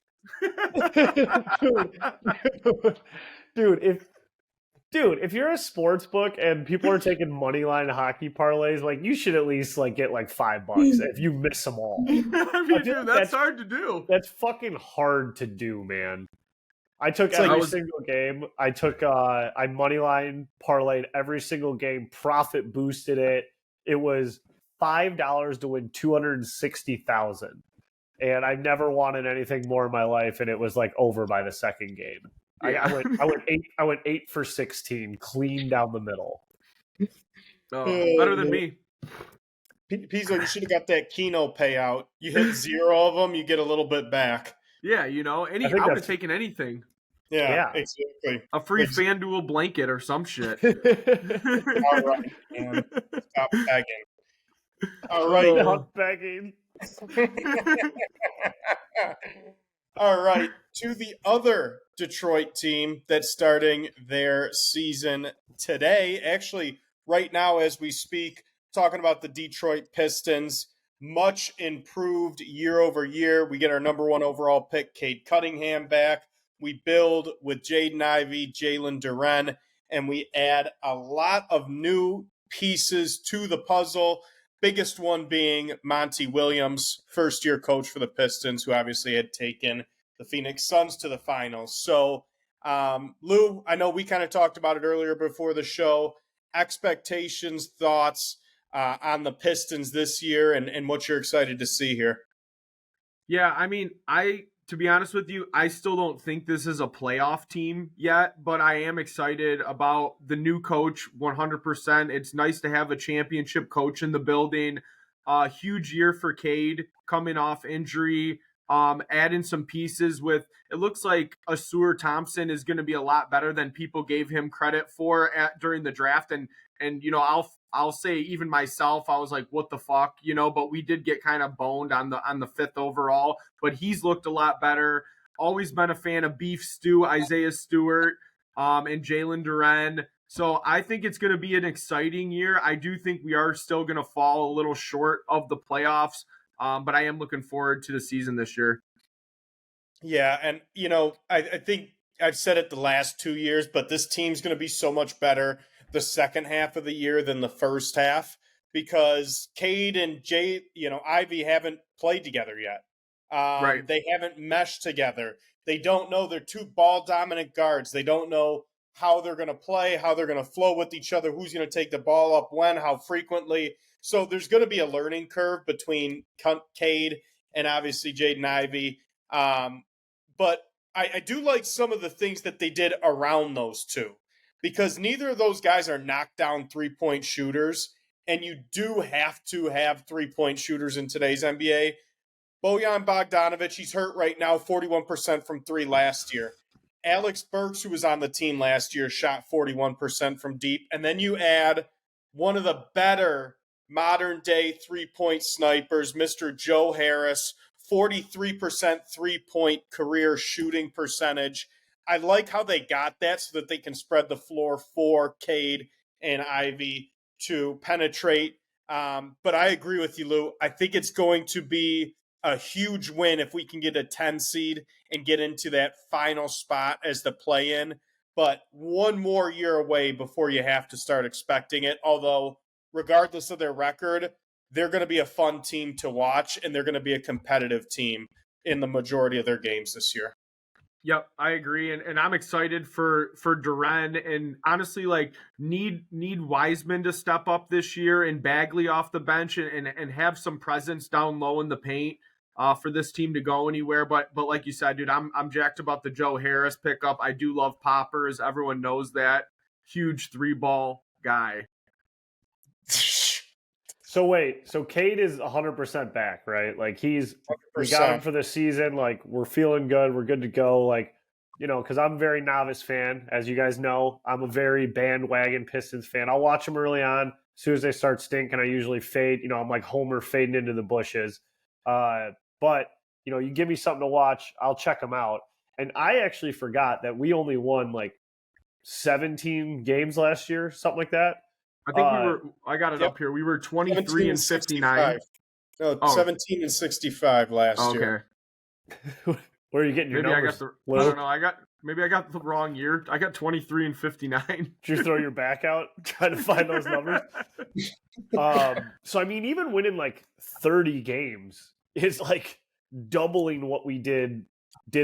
Dude, if you're a sports book and people are taking money line hockey parlays, you should at least get $5 if you miss them all. I mean, dude, that's hard to do. That's fucking hard to do, man. I took every single game. I took I money line parlayed every single game, profit boosted it. It was $5 to win $260,000. And I never wanted anything more in my life, and it was over by the second game. Yeah. I went 8 for 16, clean down the middle. Better than me. Pizzo, you should have got that Keno payout. You hit 0 of them, you get a little bit back. Yeah, I would have taken anything. Yeah, exactly. A free FanDuel blanket or some shit. All right, man. Stop begging. All right. Stop begging. All right, to the other Detroit team that's starting their season today. Actually, right now as we speak, talking about the Detroit Pistons. Much improved year over year. We get our number 1 overall pick, Cade Cunningham, back. We build with Jaden Ivey, Jalen Duren, and we add a lot of new pieces to the puzzle. Biggest one being Monty Williams, first-year coach for the Pistons, who obviously had taken the Phoenix Suns to the finals. So, Lou, I know we kind of talked about it earlier before the show. Expectations, thoughts on the Pistons this year and what you're excited to see here. Yeah, I mean, I to be honest with you, I still don't think this is a playoff team yet, but I am excited about the new coach 100%. It's nice to have a championship coach in the building. Huge year for Cade coming off injury. Adding some pieces with, it looks like Asur Thompson is going to be a lot better than people gave him credit for during the draft. And I'll say even myself, I was like, what the fuck, but we did get kind of boned on the 5th overall, but he's looked a lot better. Always been a fan of Beef Stew, Isaiah Stewart, and Jalen Duren. So I think it's going to be an exciting year. I do think we are still going to fall a little short of the playoffs, but I am looking forward to the season this year. Yeah, and I think I've said it the last 2 years, but this team's going to be so much better the second half of the year than the first half because Cade and Ivy haven't played together yet. Right. They haven't meshed together. They don't know. They're two ball dominant guards. They don't know how they're going to play, how they're going to flow with each other, who's going to take the ball up when, how frequently. So there's going to be a learning curve between Cade and obviously Jaden Ivey. But I do like some of the things that they did around those two because neither of those guys are knockdown three-point shooters, and you do have to have three-point shooters in today's NBA. Bojan Bogdanovic, he's hurt right now, 41% from three last year. Alex Burks, who was on the team last year, shot 41% from deep. And then you add one of the better modern-day three-point snipers, Mr. Joe Harris, 43% three-point career shooting percentage. I like how they got that so that they can spread the floor for Cade and Ivy to penetrate. But I agree with you, Lou. I think it's going to be a huge win if we can get a 10 seed and get into that final spot as the play-in. But one more year away before you have to start expecting it. Although, regardless of their record, they're going to be a fun team to watch, and they're going to be a competitive team in the majority of their games this year. Yep, I agree, and I'm excited for Duren, and honestly, like need Wiseman to step up this year and Bagley off the bench and have some presence down low in the paint for this team to go anywhere. But like you said, dude, I'm jacked about the Joe Harris pickup. I do love poppers. Everyone knows that. Huge 3-ball guy. So wait, so Cade is 100% back, right? Like we got him for the season. Like we're feeling good. We're good to go. Like, because I'm a very novice fan. As you guys know, I'm a very bandwagon Pistons fan. I'll watch them early on. As soon as they start stinking, I usually fade. I'm like Homer fading into the bushes. But, you give me something to watch, I'll check them out. And I actually forgot that we only won like 17 games last year, something like that. I think I got it up here. We were 23 and 59. No, 17 and 65 last year. Where are you getting your numbers? I don't know. Maybe I got the wrong year. I got 23 and 59. Did you throw your back out trying to find those numbers? So, I mean, even winning like 30 games is like doubling what we did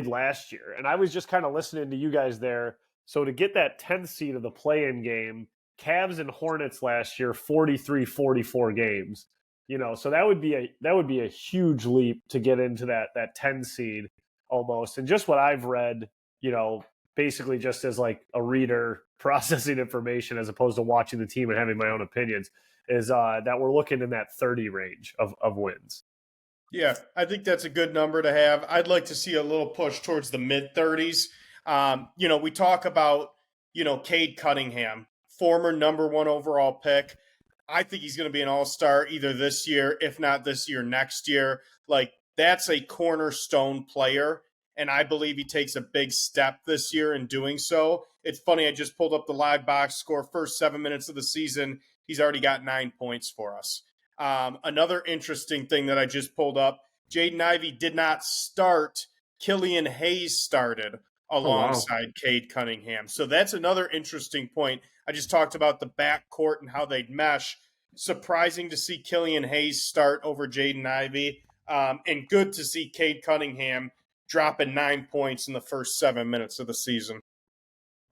last year. And I was just kind of listening to you guys there. So to get that 10th seed of the play-in game, Cavs and Hornets last year, 43-44 games. So that would be a huge leap to get into that 10 seed almost. And just what I've read, basically just as like a reader processing information as opposed to watching the team and having my own opinions, is that we're looking in that 30 range of wins. Yeah, I think that's a good number to have. I'd like to see a little push towards the mid-30s. We talk about, Cade Cunningham, former number 1 overall pick. I think he's going to be an all-star either this year, if not this year, next year. Like, that's a cornerstone player, and I believe he takes a big step this year in doing so. It's funny, I just pulled up the live box score. First 7 minutes of the season, he's already got 9 points for us. Another interesting thing that I just pulled up, Jaden Ivey did not start. Killian Hayes started alongside Cade Cunningham. So that's another interesting point. I just talked about the backcourt and how they'd mesh. Surprising to see Killian Hayes start over Jaden Ivey. And good to see Cade Cunningham dropping 9 points in the first 7 minutes of the season.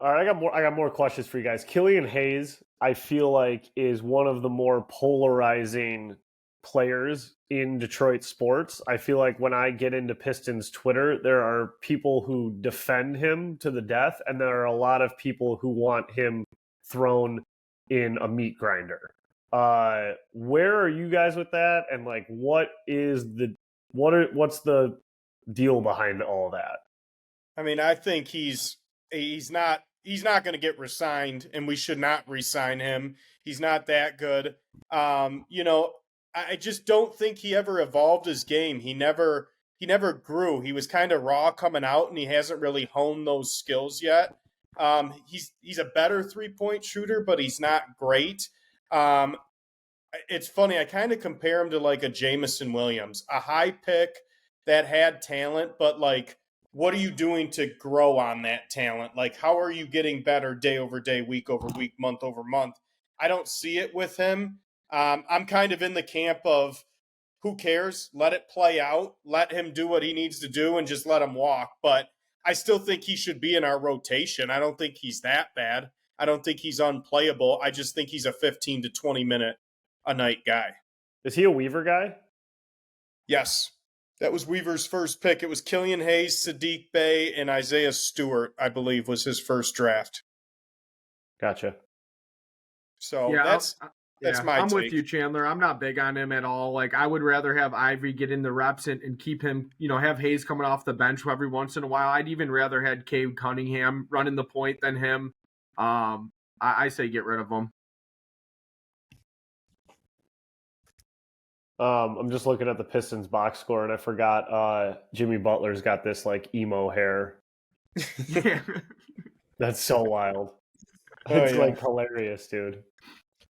All right, I got more questions for you guys. Killian Hayes, I feel like, is one of the more polarizing players in Detroit sports. I feel like when I get into Pistons Twitter, there are people who defend him to the death, and there are a lot of people who want him thrown in a meat grinder. Where are you guys with that? And like, what's the deal behind all that? I mean, I think he's not going to get re-signed, and we should not re-sign him. He's not that good. I just don't think he ever evolved his game. He never grew. He was kind of raw coming out, and he hasn't really honed those skills yet. He's a better 3-point shooter, but he's not great. It's funny. I kind of compare him to like a Jamison Williams, a high pick that had talent, but like, what are you doing to grow on that talent? Like, how are you getting better day over day, week over week, month over month? I don't see it with him. I'm kind of in the camp of who cares? Let it play out. Let him do what he needs to do and just let him walk. But I still think he should be in our rotation. I don't think he's that bad. I don't think he's unplayable. I just think he's a 15 to 20 minute a night guy. Is he a Weaver guy? Yes. That was Weaver's first pick. It was Killian Hayes, Sadiq Bey, and Isaiah Stewart, I believe, was his first draft. Gotcha. So yeah, that's my I'm take. with you, Chandler. I'm not big on him at all. Like, I would rather have Ivory get in the reps and keep him, have Hayes coming off the bench every once in a while. I'd even rather had Cade Cunningham running the point than him. I say get rid of him. I'm just looking at the Pistons box score, and I forgot Jimmy Butler's got this like emo hair. Yeah. That's so wild. It's like hilarious, dude.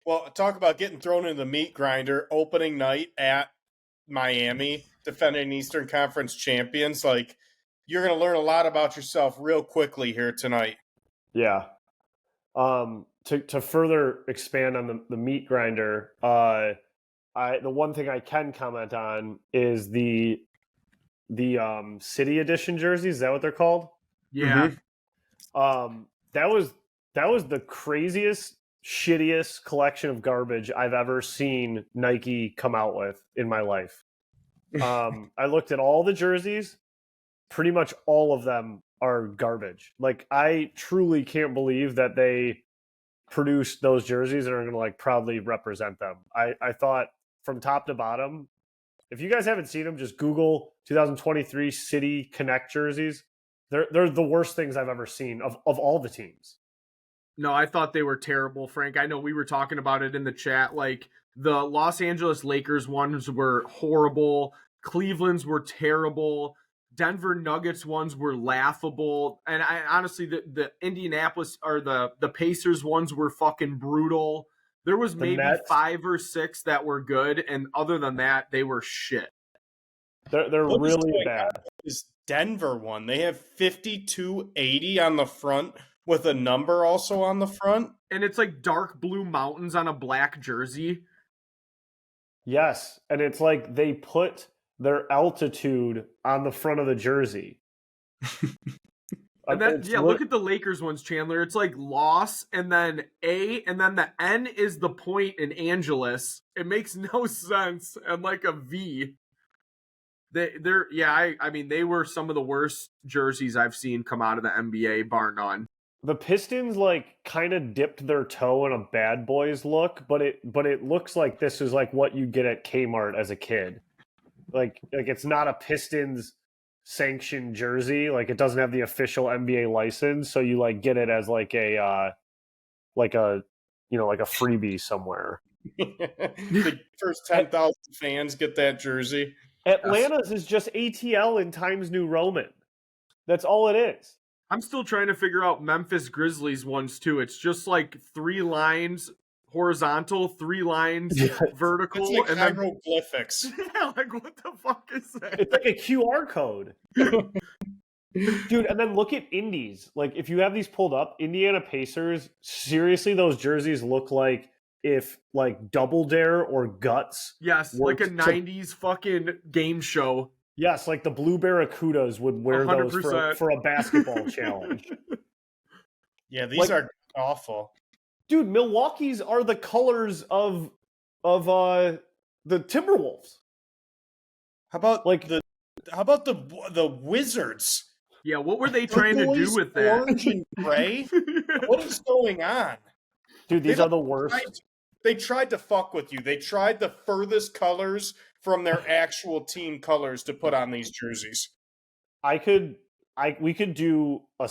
Well, talk about getting thrown in the meat grinder. Opening night at Miami, defending Eastern Conference champions. Like, you're going to learn a lot about yourself real quickly here tonight. Yeah. To further expand on the meat grinder, the one thing I can comment on is the City Edition jerseys. Is that what they're called? Yeah. Mm-hmm. That was the craziest, shittiest collection of garbage I've ever seen Nike come out with in my life. I looked at all the jerseys. Pretty much all of them are garbage. Like, I truly can't believe that they produced those jerseys and are going to like proudly represent them. I thought from top to bottom, if you guys haven't seen them, just Google 2023 City Connect jerseys. They're the worst things I've ever seen of all the teams. No, I thought they were terrible, Frank. I know we were talking about it in the chat. Like, the Los Angeles Lakers ones were horrible. Cleveland's were terrible. Denver Nuggets ones were laughable. And I honestly, the Indianapolis or the Pacers ones were fucking brutal. There was maybe 5 or 6 that were good, and other than that, they were shit. They're really bad. This Denver one, they have 5280 on the front with a number also on the front. And it's like dark blue mountains on a black jersey. Yes, and it's like they put their altitude on the front of the jersey. And then, look at the Lakers ones, Chandler. It's like loss, and then A, and then the N is the point in Angeles. It makes no sense. And like a V. I mean, they were some of the worst jerseys I've seen come out of the NBA, bar none. The Pistons like kind of dipped their toe in a bad boys look, but it looks like this is like what you get at Kmart as a kid. Like it's not a Pistons sanctioned jersey. Like, it doesn't have the official NBA license, so you like get it as like a freebie somewhere. The first 10,000 fans get that jersey. Atlanta's is just ATL in Times New Roman. That's all it is. I'm still trying to figure out Memphis Grizzlies ones too. It's just like 3 lines horizontal, 3 lines vertical, it's like and hieroglyphics. Yeah, like what the fuck is that? It's like a QR code. Dude, and then look at Indies. Like, if you have these pulled up, Indiana Pacers, seriously, those jerseys look like if like Double Dare or Guts. Yes, like a 90s fucking game show. Yes, like the Blue Barracudas would wear 100%. Those for a basketball challenge. Yeah, these are awful. Dude, Milwaukee's are the colors of the the Timberwolves. How about Like- the Wizards? Yeah, what were they trying to do with that? Orange and gray? What is going on? Dude, these are the worst. They tried to fuck with you. They tried the furthest colors from their actual team colors to put on these jerseys. We could do a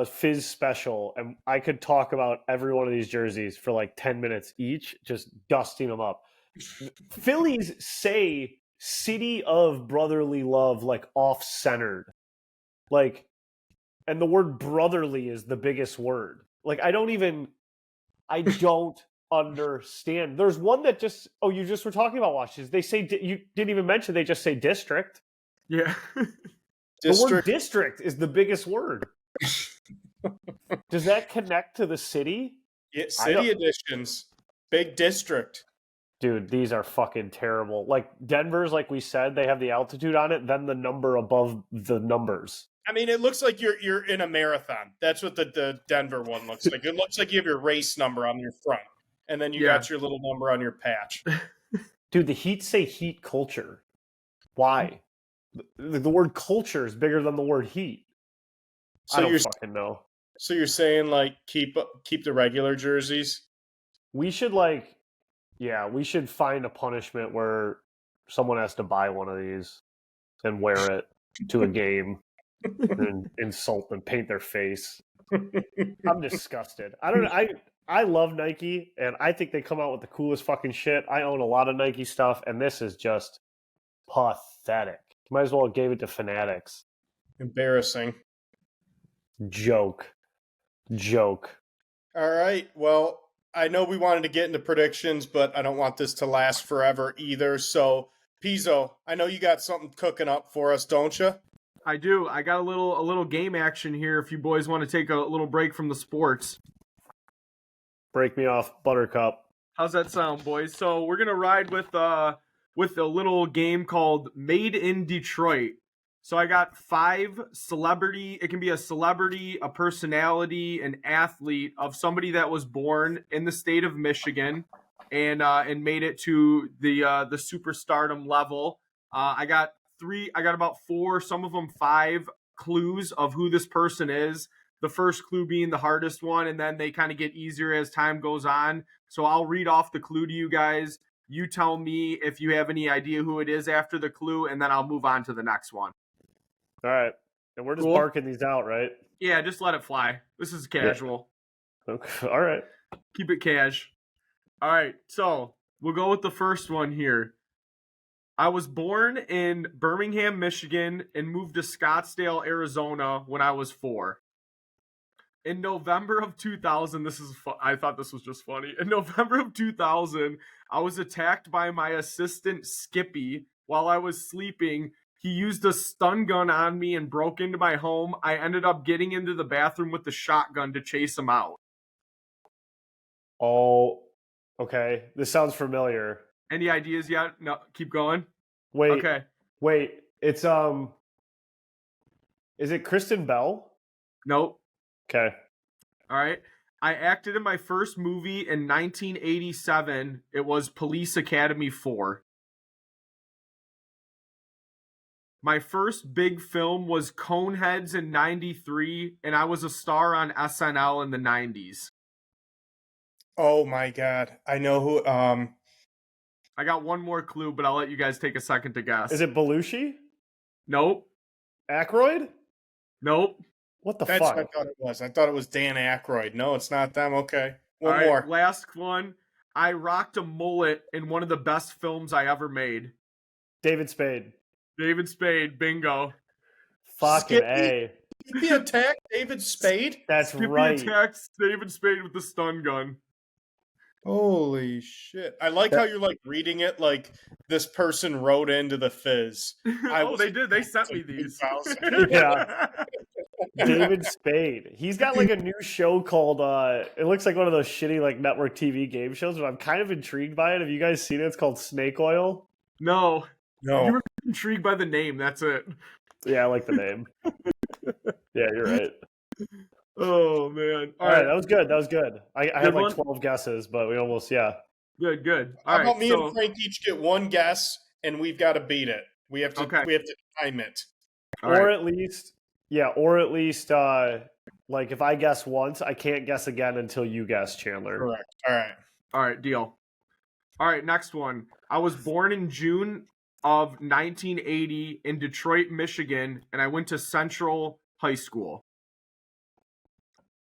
Fizz special, and I could talk about every one of these jerseys for like 10 minutes each, just dusting them up. Phillies say city of brotherly love, like off-centered. Like, and the word brotherly is the biggest word. Like, I don't understand. There's one that you just were talking about Washington. They say, you didn't even mention, they just say district. Yeah. The word district is the biggest word. Does that connect to the city? Yeah, city editions. Big district. Dude, these are fucking terrible. Like, Denver's, like we said, they have the altitude on it, then the number above the numbers. I mean, it looks like you're in a marathon. That's what the Denver one looks like. It looks like you have your race number on your front, and then you got your little number on your patch. Dude, the Heat say heat culture. Why? The word culture is bigger than the word heat. So I don't fucking know. So you're saying, like, keep the regular jerseys? We should we should find a punishment where someone has to buy one of these and wear it to a game and insult and paint their face. I'm disgusted. I love Nike, and I think they come out with the coolest fucking shit. I own a lot of Nike stuff, and this is just pathetic. Might as well have gave it to Fanatics. Embarrassing. Joke. All right. Well, I know we wanted to get into predictions, but I don't want this to last forever either. So, Pizzo, I know you got something cooking up for us, don't you? I do. I got a little game action here if you boys want to take a little break from the sports. Break me off, Buttercup. How's that sound, boys? So we're gonna ride with a little game called Made in Detroit. So I got 5 celebrity. It can be a celebrity, a personality, an athlete of somebody that was born in the state of Michigan and made it to the superstardom level. I got about 4, some of them 5 clues of who this person is. The first clue being the hardest one, and then they kind of get easier as time goes on. So I'll read off the clue to you guys. You tell me if you have any idea who it is after the clue, and then I'll move on to the next one. All right. And we're just barking these out, right? Yeah, just let it fly. This is casual. Yeah. Okay. All right. Keep it cash. All right, so we'll go with the first one here. I was born in Birmingham, Michigan, and moved to Scottsdale, Arizona when I was 4. In November of 2000, I thought this was just funny. In November of 2000, I was attacked by my assistant Skippy while I was sleeping. He used a stun gun on me and broke into my home. I ended up getting into the bathroom with the shotgun to chase him out. Oh, okay. This sounds familiar. Any ideas yet? No, keep going. Wait. Okay. Wait. It's is it Kristen Bell? Nope. Okay. All right. I acted in my first movie in 1987. It was Police Academy 4. My first big film was Coneheads in 93, and I was a star on SNL in the 90s. Oh my God. I know who, I got one more clue, but I'll let you guys take a second to guess. Is it Belushi? Nope. Aykroyd? Nope. What the That's fuck? what I thought it was. I thought it was Dan Aykroyd. No, it's not them. Okay. One All right, more. last one. I rocked a mullet in one of the best films I ever made. David Spade. David Spade, bingo. Fucking Skippy? A. Did he attack David Spade? That's Skippy right. attacks David Spade with the stun gun. Holy shit. I like how you're like reading it like this person wrote into the Fizz. They did. They sent me these. 2000. Yeah. David Spade. He's got like a new show called it looks like one of those shitty like network TV game shows, but I'm kind of intrigued by it. Have you guys seen it? It's called Snake Oil. No. No. You were intrigued by the name. That's it. Yeah, I like the name. Yeah, you're right. Oh, man. All right, that was good. I had Good like one? 12 guesses, but we almost, yeah. Good. How All right, about me and Frank each get one guess, and we've got to beat it. We have to time it. Or at least, like if I guess once, I can't guess again until you guess, Chandler. Correct. All right, deal. All right, next one. I was born in June of 1980 in Detroit, Michigan, and I went to Central High School.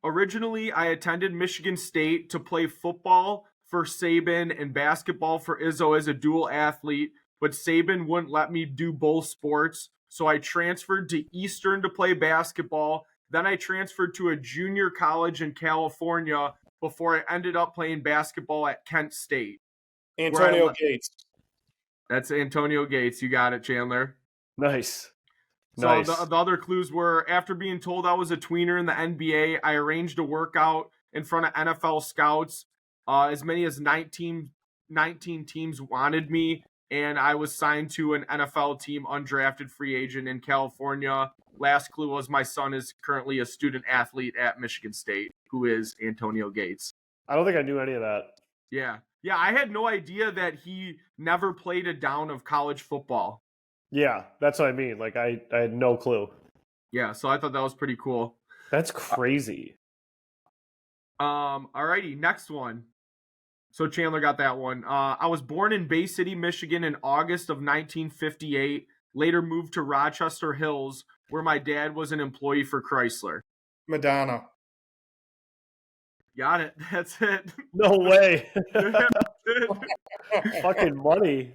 Originally, I attended Michigan State to play football for Saban and basketball for Izzo as a dual athlete, but Saban wouldn't let me do both sports, so I transferred to Eastern to play basketball. Then I transferred to a junior college in California before I ended up playing basketball at Kent State. Antonio Gates. That's Antonio Gates. You got it, Chandler. Nice. So nice. The other clues were, after being told I was a tweener in the NBA, I arranged a workout in front of NFL scouts. As many as 19 teams wanted me, and I was signed to an NFL team, undrafted free agent in California. Last clue was my son is currently a student athlete at Michigan State, who is Antonio Gates. I don't think I knew any of that. Yeah, I had no idea that he never played a down of college football. Yeah, that's what I mean. Like, I had no clue. Yeah, so I thought that was pretty cool. That's crazy. Alrighty, next one. So Chandler got that one. I was born in Bay City, Michigan in August of 1958. Later moved to Rochester Hills, where my dad was an employee for Chrysler. Madonna. Got it. That's it. No way. Fucking money.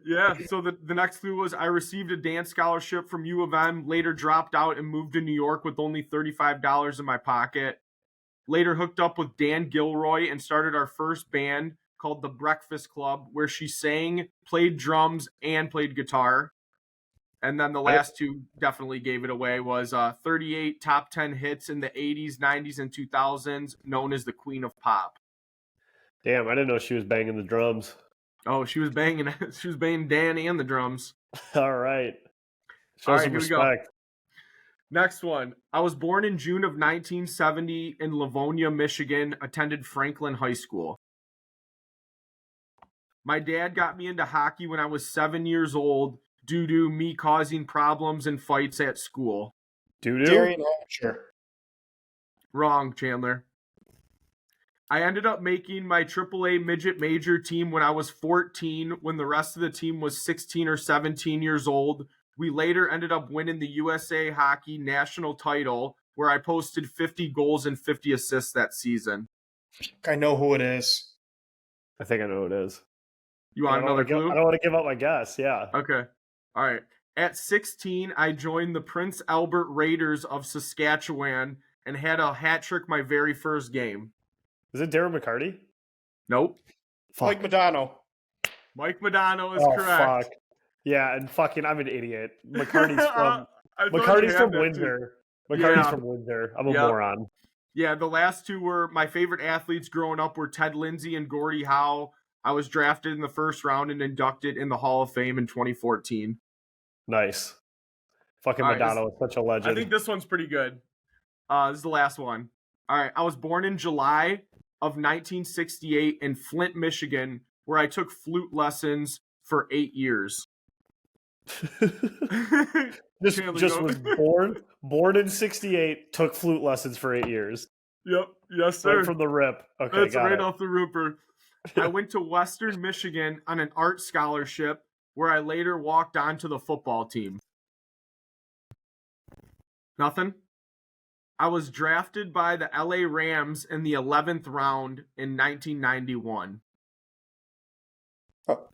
Yeah. So the next clue was, I received a dance scholarship from U of M, later dropped out and moved to New York with only $35 in my pocket. Later hooked up with Dan Gilroy and started our first band called The Breakfast Club, where she sang, played drums, and played guitar. And then the last two definitely gave it away, was 38 top 10 hits in the 80s, 90s, and 2000s, known as the Queen of Pop. Damn, I didn't know she was banging the drums. Oh, she was banging Dan and the drums. All right. Show All right, some here respect. we go. Next one. I was born in June of 1970 in Livonia, Michigan, attended Franklin High School. My dad got me into hockey when I was 7 years old due to me causing problems and fights at school. Darian Archer. Wrong, Chandler. I ended up making my AAA midget major team when I was 14, when the rest of the team was 16 or 17 years old. We later ended up winning the USA Hockey National title, where I posted 50 goals and 50 assists that season. I know who it is. I think I know who it is. You want another clue? I don't want to give up my guess, yeah. Okay. All right. At 16, I joined the Prince Albert Raiders of Saskatchewan and had a hat trick my very first game. Is it Darren McCarty? Nope. Mike Madonna. Mike Madonna is correct. Fuck. Yeah, and fucking, I'm an idiot. McCarty's from Windsor. McCarty's from Windsor. I'm a moron. Yeah, the last two were my favorite athletes growing up were Ted Lindsay and Gordie Howe. I was drafted in the first round and inducted in the Hall of Fame in 2014. Nice. Fucking Madonna was such a legend. I think this one's pretty good. This is the last one. All right, I was born in July of 1968 in Flint, Michigan, where I took flute lessons for 8 years. just was born in 68, took flute lessons for 8 years. Yep, yes sir. Right from the rip. Okay, that's right off the rooper. I went to Western Michigan on an art scholarship, where I later walked on to the football team. Nothing? I was drafted by the LA Rams in the 11th round in 1991. Oh.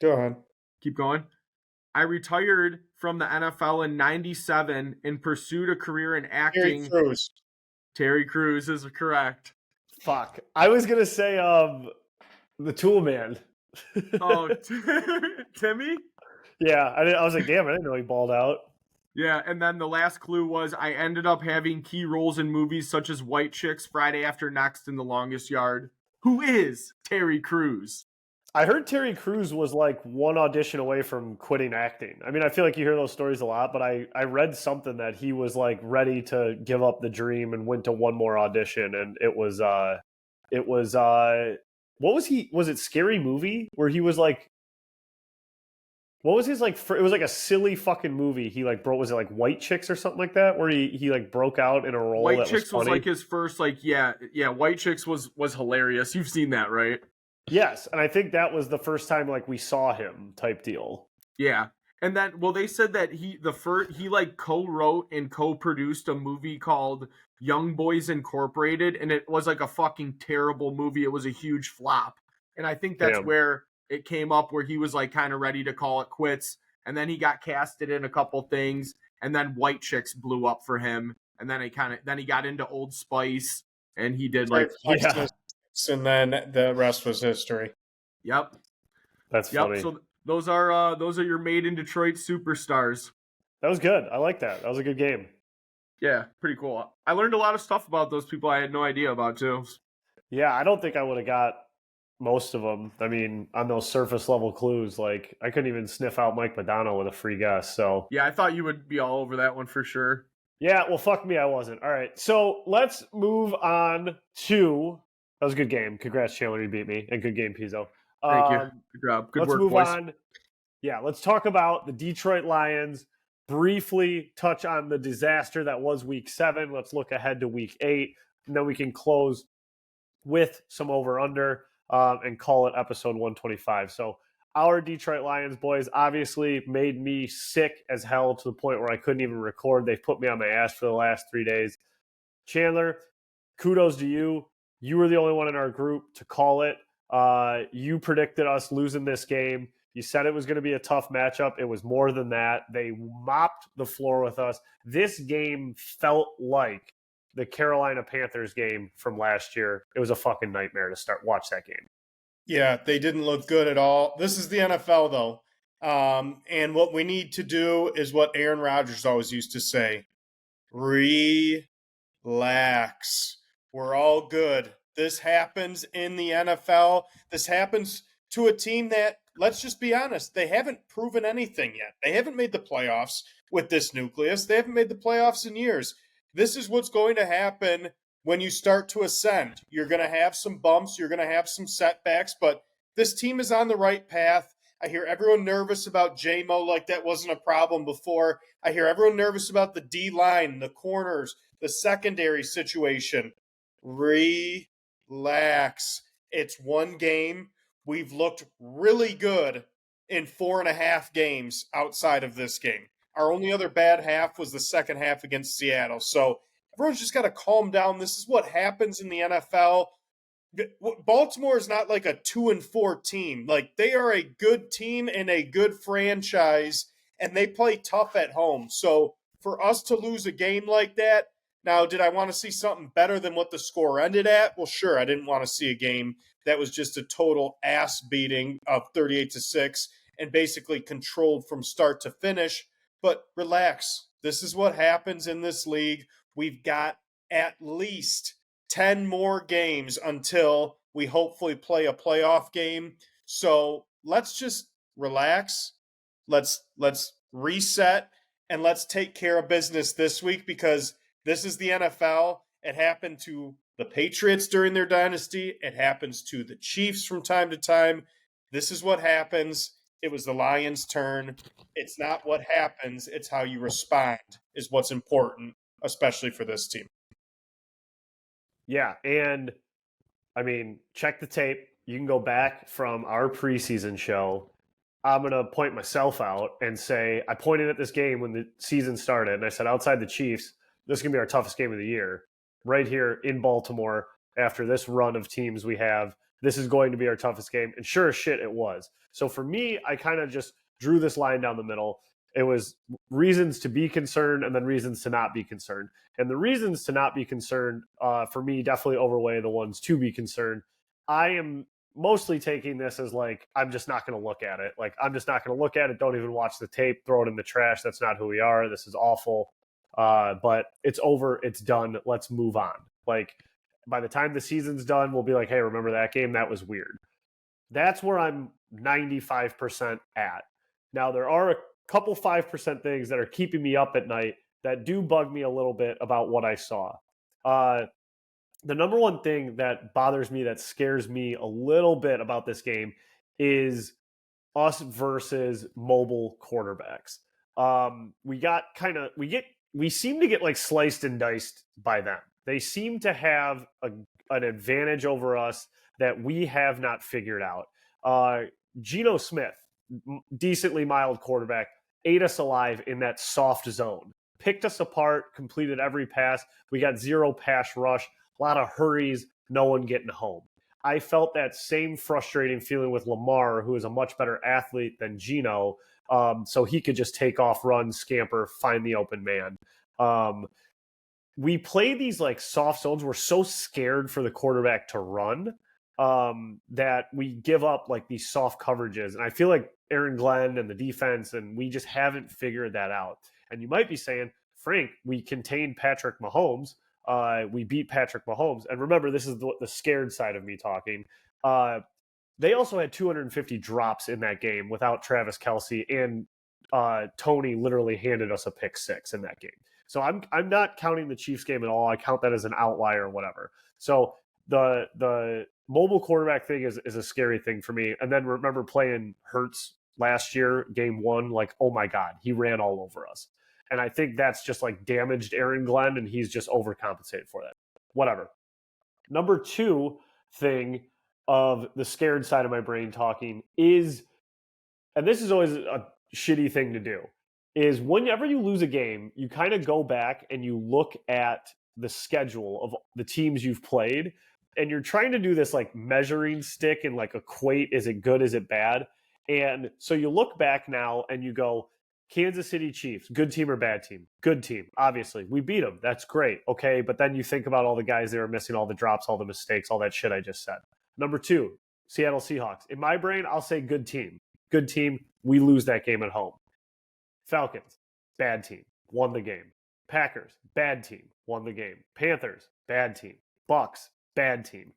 Go ahead. Keep going. I retired from the NFL in 97 and pursued a career in acting. Terry Crews is correct. Fuck. I was going to say the Tool Man. Oh, Timmy? Yeah, I was like, damn, I didn't know he balled out. Yeah, and then the last clue was I ended up having key roles in movies such as White Chicks, Friday After Next, and The Longest Yard. Who is Terry Crews? I heard Terry Crews was like one audition away from quitting acting. I mean, I feel like you hear those stories a lot, but I read something that he was like ready to give up the dream and went to one more audition, and it was It was what was he? Was it Scary Movie where he was like? What was his like? It was like a silly fucking movie. He like broke. Was it like White Chicks or something like that? Where he like broke out in a role. White that Chicks was was like his first yeah. White Chicks was hilarious. You've seen that, right? Yes, and I think that was the first time like we saw him type deal. Yeah. And then, well, they said that he like co-wrote and co-produced a movie called Young Boys Incorporated, and it was like a fucking terrible movie. It was a huge flop, and I think that's where it came up, where he was like kind of ready to call it quits, and then he got casted in a couple things, and then White Chicks blew up for him, and then he got into Old Spice, and he did like and then the rest was history. Yep, that's funny. So those are your Made in Detroit superstars. That was good. I like that. That was a good game. Yeah, pretty cool. I learned a lot of stuff about those people I had no idea about too. Yeah, I don't think I would have got most of them. I mean, on those surface level clues, like I couldn't even sniff out Mike Madonna with a free guess. So yeah, I thought you would be all over that one for sure. Yeah, well, fuck me, I wasn't. All right, so let's move on to. That was a good game. Congrats, Chandler, you beat me, and good game, Pizzo. Thank you. Good job. Good work, boys. Let's move on. Yeah, let's talk about the Detroit Lions. Briefly touch on the disaster that was Week 7. Let's look ahead to Week 8, and then we can close with some over/under and call it episode 125. So our Detroit Lions boys obviously made me sick as hell to the point where I couldn't even record. They've put me on my ass for the last 3 days. Chandler, kudos to you. You were the only one in our group to call it. You predicted us losing this game. You said it was going to be a tough matchup. It was more than that. They mopped the floor with us. This game felt like the Carolina Panthers game from last year. It was a fucking nightmare to watch that game. Yeah, they didn't look good at all. This is the NFL, though. And what we need to do is what Aaron Rodgers always used to say. Relax. We're all good. This happens in the NFL. This happens to a team that, let's just be honest, they haven't proven anything yet. They haven't made the playoffs with this nucleus. They haven't made the playoffs in years. This is what's going to happen when you start to ascend. You're going to have some bumps. You're going to have some setbacks, but this team is on the right path. I hear everyone nervous about J-Mo like that wasn't a problem before. I hear everyone nervous about the D-line, the corners, the secondary situation. Relax. It's one game. We've looked really good in 4.5 games outside of this game. Our only other bad half was the second half against Seattle. So everyone's just got to calm down. This is what happens in the NFL. Baltimore is not like a 2-4 team. Like, they are a good team and a good franchise, and they play tough at home. So for us to lose a game like that, now, did I want to see something better than what the score ended at? Well, sure. I didn't want to see a game that was just a total ass beating of 38-6 and basically controlled from start to finish. But relax. This is what happens in this league. We've got at least 10 more games until we hopefully play a playoff game. So let's just relax. Let's reset, and let's take care of business this week, because this is the NFL. It happened to the Patriots during their dynasty. It happens to the Chiefs from time to time. This is what happens. It was the Lions' turn. It's not what happens. It's how you respond is what's important, especially for this team. Yeah, and I mean, check the tape. You can go back from our preseason show. I'm going to point myself out and say I pointed at this game when the season started, and I said outside the Chiefs, this is going to be our toughest game of the year. Right here in Baltimore, after this run of teams we have, this is going to be our toughest game. And sure as shit, it was. So for me, I kind of just drew this line down the middle. It was reasons to be concerned and then reasons to not be concerned. And the reasons to not be concerned, for me, definitely overweigh the ones to be concerned. I am mostly taking this as like, I'm just not going to look at it. Like, I'm just not going to look at it. Don't even watch the tape. Throw it in the trash. That's not who we are. This is awful. But it's over. It's done. Let's move on. Like, by the time the season's done, we'll be like, hey, remember that game? That was weird. That's where I'm 95% at. Now, there are a couple 5% things that are keeping me up at night that do bug me a little bit about what I saw. the number one thing that bothers me, that scares me a little bit about this game, is us versus mobile quarterbacks. We seem to get like sliced and diced by them. They seem to have an advantage over us that we have not figured out. Geno Smith, decently mild quarterback, ate us alive in that soft zone, picked us apart, completed every pass. We got 0 pass rush, a lot of hurries, no one getting home. I felt that same frustrating feeling with Lamar, who is a much better athlete than Geno, so he could just take off, run, scamper, find the open man. We play these like soft zones. We're so scared for the quarterback to run that we give up like these soft coverages. And I feel like Aaron Glenn and the defense, and we just haven't figured that out. And you might be saying, Frank, we contained Patrick Mahomes. We beat Patrick Mahomes. And remember, this is the scared side of me talking. They also had 250 drops in that game without Travis Kelce, and Tony literally handed us a pick 6 in that game. So I'm not counting the Chiefs game at all. I count that as an outlier or whatever. So the mobile quarterback thing is a scary thing for me. And then remember playing Hurts last year, game 1, like, oh my God, he ran all over us. And I think that's just like damaged Aaron Glenn, and he's just overcompensated for that. Whatever. Number 2 thing of the scared side of my brain talking is, and this is always a shitty thing to do, is whenever you lose a game, you kind of go back and you look at the schedule of the teams you've played, and you're trying to do this like measuring stick and like equate, is it good, is it bad? And so you look back now and you go, Kansas City Chiefs, good team or bad team? Good team, obviously. We beat them. That's great. Okay, but then you think about all the guys that are missing, all the drops, all the mistakes, all that shit I just said. Number 2, Seattle Seahawks. In my brain, I'll say good team. Good team, we lose that game at home. Falcons, bad team, won the game. Packers, bad team, won the game. Panthers, bad team. Bucks, bad team.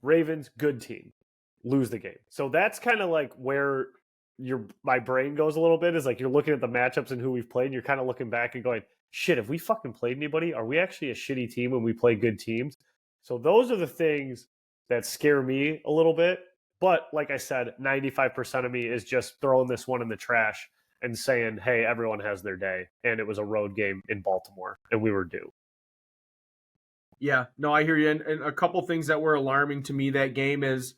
Ravens, good team, lose the game. So that's kind of like where my brain goes a little bit, is like you're looking at the matchups and who we've played, and you're kind of looking back and going, shit, have we fucking played anybody? Are we actually a shitty team when we play good teams? So those are the things that scare me a little bit. But like I said, 95% of me is just throwing this one in the trash and saying, hey, everyone has their day. And it was a road game in Baltimore, and we were due. Yeah, no, I hear you. And a couple things that were alarming to me that game is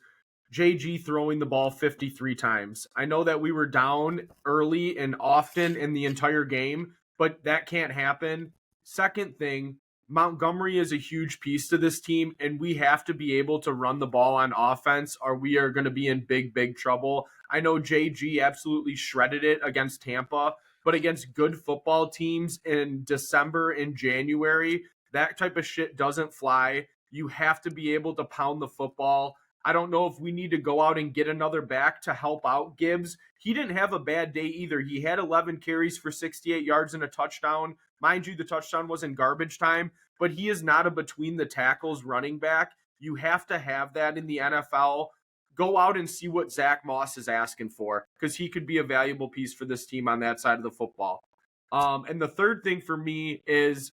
JG throwing the ball 53 times. I know that we were down early and often in the entire game, but that can't happen. Second thing, Montgomery is a huge piece to this team, and we have to be able to run the ball on offense, or we are going to be in big, big trouble. I know JG absolutely shredded it against Tampa, but against good football teams in December and January, that type of shit doesn't fly. You have to be able to pound the football. I don't know if we need to go out and get another back to help out Gibbs. He didn't have a bad day either. He had 11 carries for 68 yards and a touchdown. Mind you, the touchdown was in garbage time, but he is not a between the tackles running back. You have to have that in the NFL. Go out and see what Zach Moss is asking for, because he could be a valuable piece for this team on that side of the football. And the third thing for me is,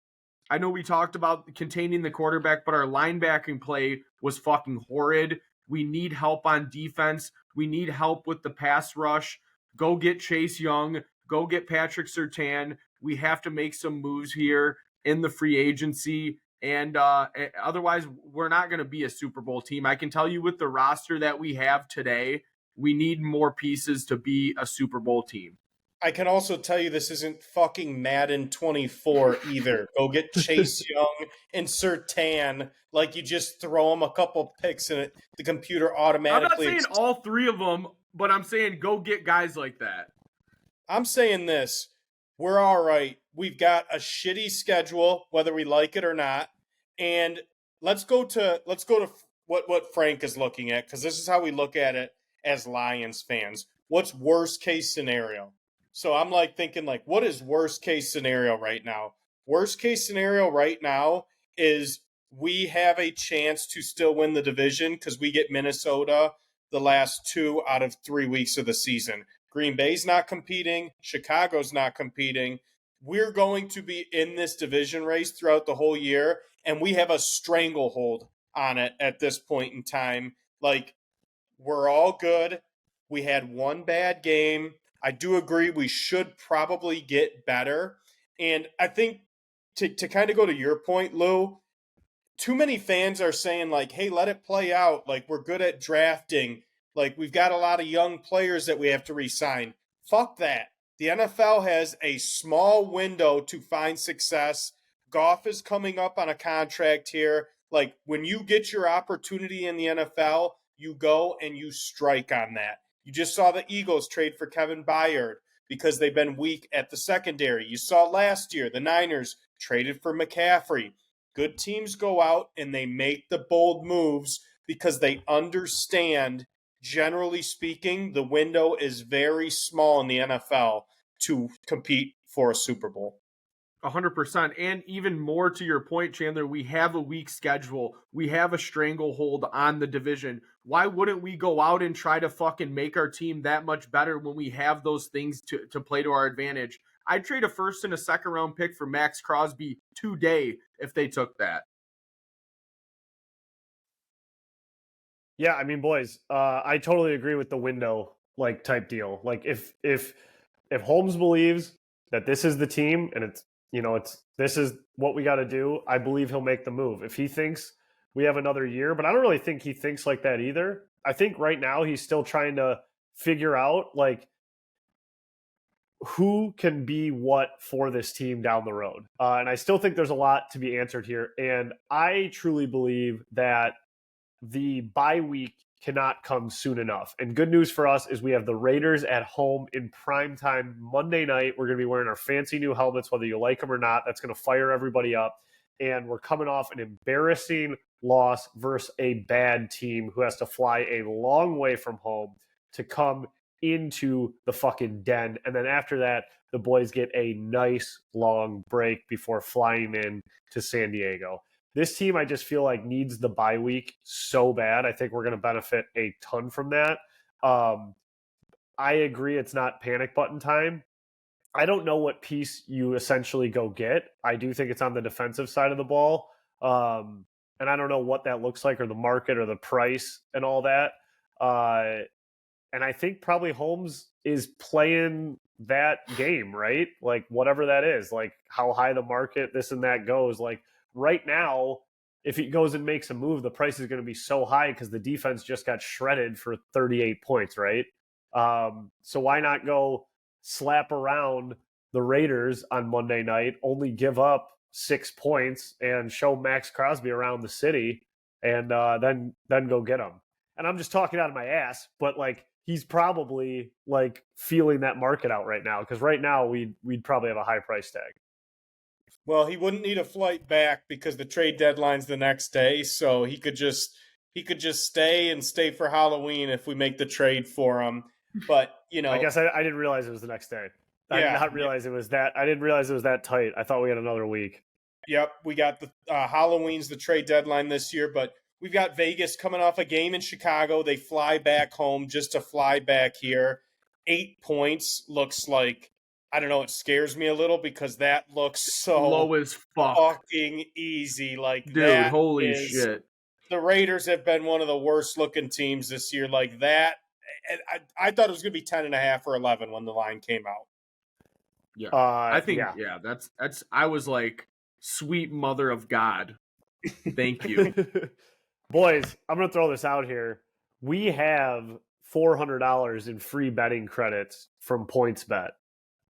I know we talked about containing the quarterback, but our linebacking play was fucking horrid. We need help on defense. We need help with the pass rush. Go get Chase Young. Go get Patrick Surtain. We have to make some moves here in the free agency. And otherwise, we're not going to be a Super Bowl team. I can tell you with the roster that we have today, we need more pieces to be a Super Bowl team. I can also tell you this isn't fucking Madden 24 either. Go get Chase Young and Surtain. Like, you just throw them a couple picks and the computer automatically... I'm not saying all 3 of them, but I'm saying go get guys like that. I'm saying this. We're all right. We've got a shitty schedule, whether we like it or not. And let's go to what Frank is looking at, because this is how we look at it as Lions fans. What's worst case scenario? So I'm like thinking, like, what is worst case scenario right now? Worst case scenario right now is we have a chance to still win the division because we get Minnesota the last 2 out of 3 weeks of the season. Green Bay's not competing. Chicago's not competing. we're going to be in this division race throughout the whole year, and we have a stranglehold on it at this point in time. Like, we're all good. We had one bad game. I do agree we should probably get better. And I think to kind of go to your point, Lou, too many fans are saying, like, hey, let it play out. Like, we're good at drafting. Like, we've got a lot of young players that we have to re-sign. Fuck that. The NFL has a small window to find success. Goff is coming up on a contract here. Like, when you get your opportunity in the NFL, you go and you strike on that. You just saw the Eagles trade for Kevin Byard because they've been weak at the secondary. You saw last year the Niners traded for McCaffrey. Good teams go out and they make the bold moves because they understand, generally speaking, the window is very small in the NFL to compete for a Super Bowl. 100%. And even more to your point, Chandler, we have a weak schedule. We have a stranglehold on the division. Why wouldn't we go out and try to fucking make our team that much better when we have those things to play to our advantage? I'd trade a first and a second round pick for Max Crosby today if they took that. Yeah, I mean, boys, I totally agree with the window like type deal. Like if Holmes believes that this is the team and this is what we got to do, I believe he'll make the move. If he thinks we have another year, but I don't really think he thinks like that either. I think right now he's still trying to figure out like who can be what for this team down the road. And I still think there's a lot to be answered here. And I truly believe that the bye week cannot come soon enough. And good news for us is we have the Raiders at home in prime time Monday night. We're going to be wearing our fancy new helmets, whether you like them or not. That's going to fire everybody up. And we're coming off an embarrassing loss versus a bad team who has to fly a long way from home to come into the fucking den. And then after that, the boys get a nice long break before flying in to San Diego. This team, I just feel like, needs the bye week so bad. I think we're going to benefit a ton from that. I agree it's not panic button time. I don't know what piece you essentially go get. I do think it's on the defensive side of the ball. And I don't know what that looks like or the market or the price and all that. And I think probably Holmes is playing that game, right? Like whatever that is, like how high the market, this and that goes. Like right now, if he goes and makes a move, the price is going to be so high because the defense just got shredded for 38 points, right? So why not go slap around the Raiders on Monday night, only give up 6 points and show Max Crosby around the city and then go get him. And I'm just talking out of my ass, but like he's probably like feeling that market out right now because right now we'd probably have a high price tag. Well, he wouldn't need a flight back because the trade deadline's the next day, so he could just stay for Halloween if we make the trade for him. But I guess I didn't realize it was the next day. I did not realize it was that. I didn't realize it was that tight. I thought we had another week. Yep, we got the Halloween's the trade deadline this year, but we've got Vegas coming off a game in Chicago. They fly back home just to fly back here. 8 points looks like, I don't know, it scares me a little because that looks so low as fuck. Fucking easy. Like, dude, holy shit. The Raiders have been one of the worst looking teams this year. Like that, I thought it was going to be 10.5 or 11 when the line came out. Yeah, I think that's. I was like, sweet mother of God, thank you, boys. I'm gonna throw this out here. We have $400 in free betting credits from PointsBet.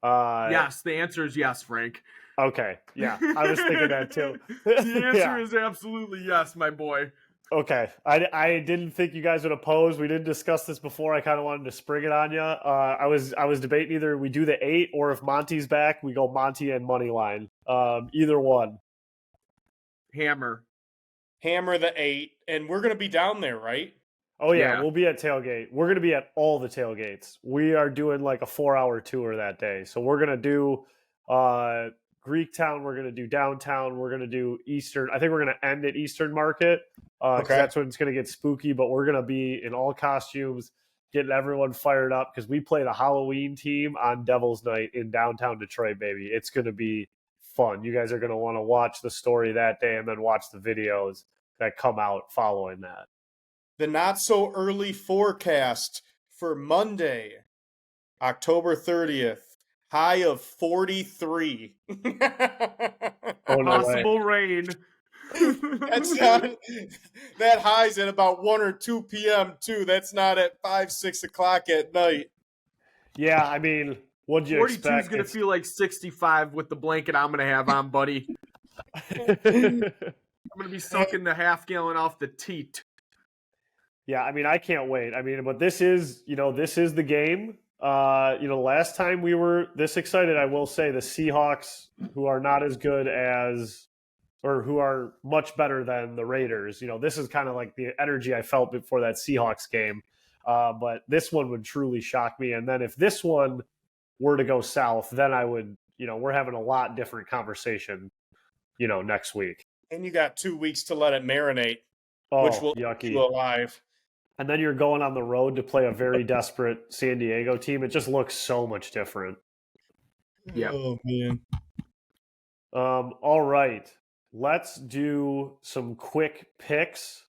Yes, the answer is yes, Frank. Okay, yeah, I was thinking that too. The answer is absolutely yes, my boy. Okay, I didn't think you guys would oppose. We didn't discuss this before. I kind of wanted to spring it on you. I was debating either we do the 8 or if Monty's back, we go Monty and money line. Either one. Hammer the 8, and we're gonna be down there, right? Oh yeah, we'll be at tailgate. We're gonna be at all the tailgates. We are doing like a 4-hour tour that day, so we're gonna do Greektown. We're gonna do downtown. We're gonna do Eastern. I think we're gonna end at Eastern Market. Because that's when it's going to get spooky, but we're going to be in all costumes. getting everyone fired up because we played a Halloween team on Devil's Night in downtown Detroit, baby. It's going to be fun. You guys are going to want to watch the story that day and then watch the videos that come out following that. The not so early forecast for Monday, October 30th, high of 43. Oh, no Possible rain. That's not, that high's at about 1 or 2 p.m. too. That's not at 5, 6 o'clock at night. Yeah, I mean, what'd you 42 expect? is going to feel like 65 with the blanket I'm going to have on, buddy. I'm going to be sucking the half gallon off the teat. Yeah, I mean, I can't wait. I mean, but this is the game. Last time we were this excited, I will say the Seahawks, who are not as good as, or who are much better than the Raiders. This is kind of like the energy I felt before that Seahawks game. But this one would truly shock me. And then if this one were to go south, then I would, we're having a lot different conversation, next week. And you got 2 weeks to let it marinate, Oh, which will yucky. keep you alive. And then you're going on the road to play a very desperate San Diego team. It just looks so much different. Yeah. Oh, man. All right. Let's do some quick picks.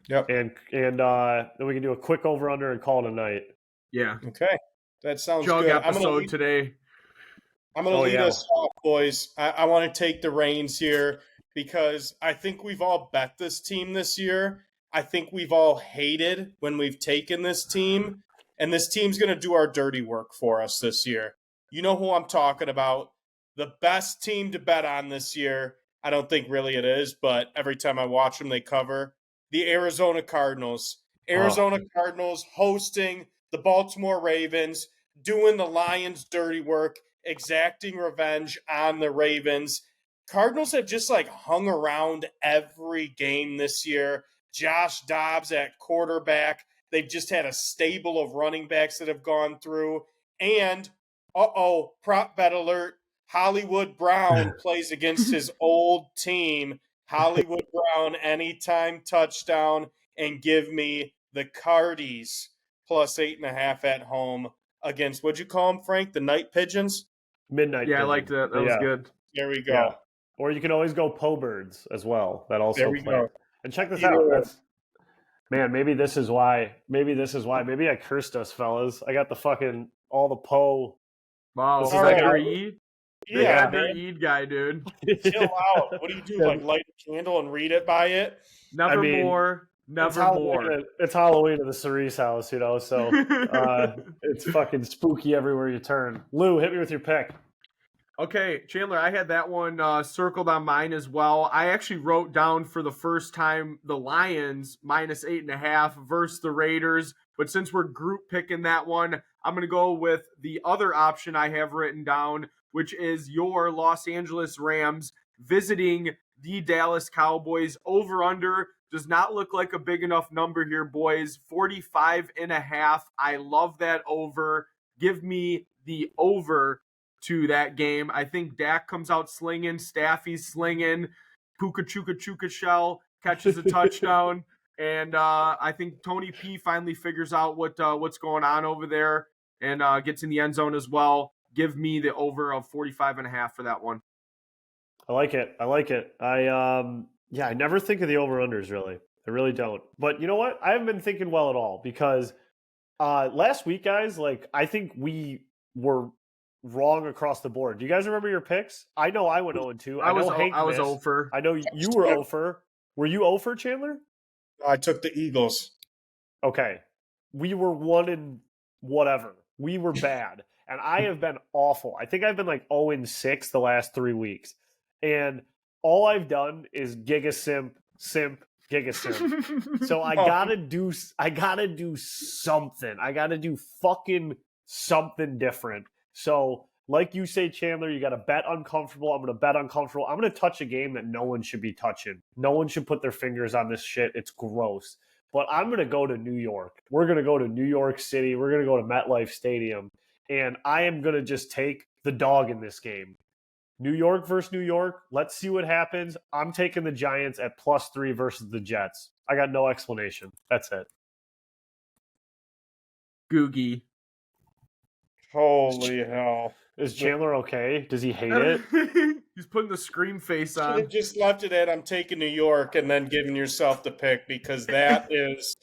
Yep. And then we can do a quick over-under and call it a night. Yeah. Okay. That sounds Jug good. episode today. I'm going to lead us off, boys. I want to take the reins here because I think we've all bet this team this year. I think we've all hated when we've taken this team, and this team's going to do our dirty work for us this year. You know who I'm talking about. The best team to bet on this year. I don't think really it is, but every time I watch them, they cover. The Arizona Cardinals. Arizona Cardinals hosting the Baltimore Ravens, doing the Lions' dirty work, exacting revenge on the Ravens. Cardinals have just hung around every game this year. Josh Dobbs at quarterback. They've just had a stable of running backs that have gone through. And, prop bet alert, Hollywood Brown plays against his old team. Hollywood Brown, anytime touchdown, and give me the Cardies plus 8.5 at home against, what'd you call them, Frank? The Night Pigeons? Midnight. Yeah, Pigeons. I liked that. That was good. There we go. Yeah. Or you can always go Po-Birds as well. That also There we play. go. And check this Either out. way. Maybe this is why. Maybe I cursed us, fellas. I got the fucking all the Poe. Wow. This is Like like our our- Eid? Yeah, Their man. Eid guy, dude. Chill out. What do you do? Light a candle and read it by it? Nevermore. It's Nevermore. Halloween at the Cerise house, so it's fucking spooky everywhere you turn. Lou, hit me with your pick. Okay, Chandler, I had that one circled on mine as well. I actually wrote down for the first time the Lions minus 8.5 versus the Raiders. But since we're group picking that one, I'm going to go with the other option I have written down, which is your Los Angeles Rams visiting the Dallas Cowboys. Over-under does not look like a big enough number here, boys. 45.5. I love that over. Give me the over to that game. I think Dak comes out slinging, Staffy's slinging, Puka Chuka Chuka Shell catches a touchdown, and I think Tony P finally figures out what's going on over there and gets in the end zone as well. Give me the over of 45.5 for that one. I like it. I never think of the over-unders, really. I really don't. But you know what? I haven't been thinking well at all because last week, guys, I think we were wrong across the board. Do you guys remember your picks? I know I went 0-2. I was missed. over. I know you were over. Were you over, Chandler? I took the Eagles. Okay. We were 1 and whatever. We were bad. And I have been awful. I think I've been 0-6 the last 3 weeks. And all I've done is giga simp, giga simp. So I gotta do something. I gotta do fucking something different. So, like you say, Chandler, you got to bet uncomfortable. I'm going to bet uncomfortable. I'm going to touch a game that no one should be touching. No one should put their fingers on this shit. It's gross. But I'm going to go to New York. We're going to go to New York City. We're going to go to MetLife Stadium. And I am going to just take the dog in this game. New York versus New York. Let's see what happens. I'm taking the Giants at +3 versus the Jets. I got no explanation. That's it. Googie. Holy hell. Is Chandler okay? Does he hate it? He's putting the scream face Should on. have just left it at I'm taking New York and then giving yourself the pick because that is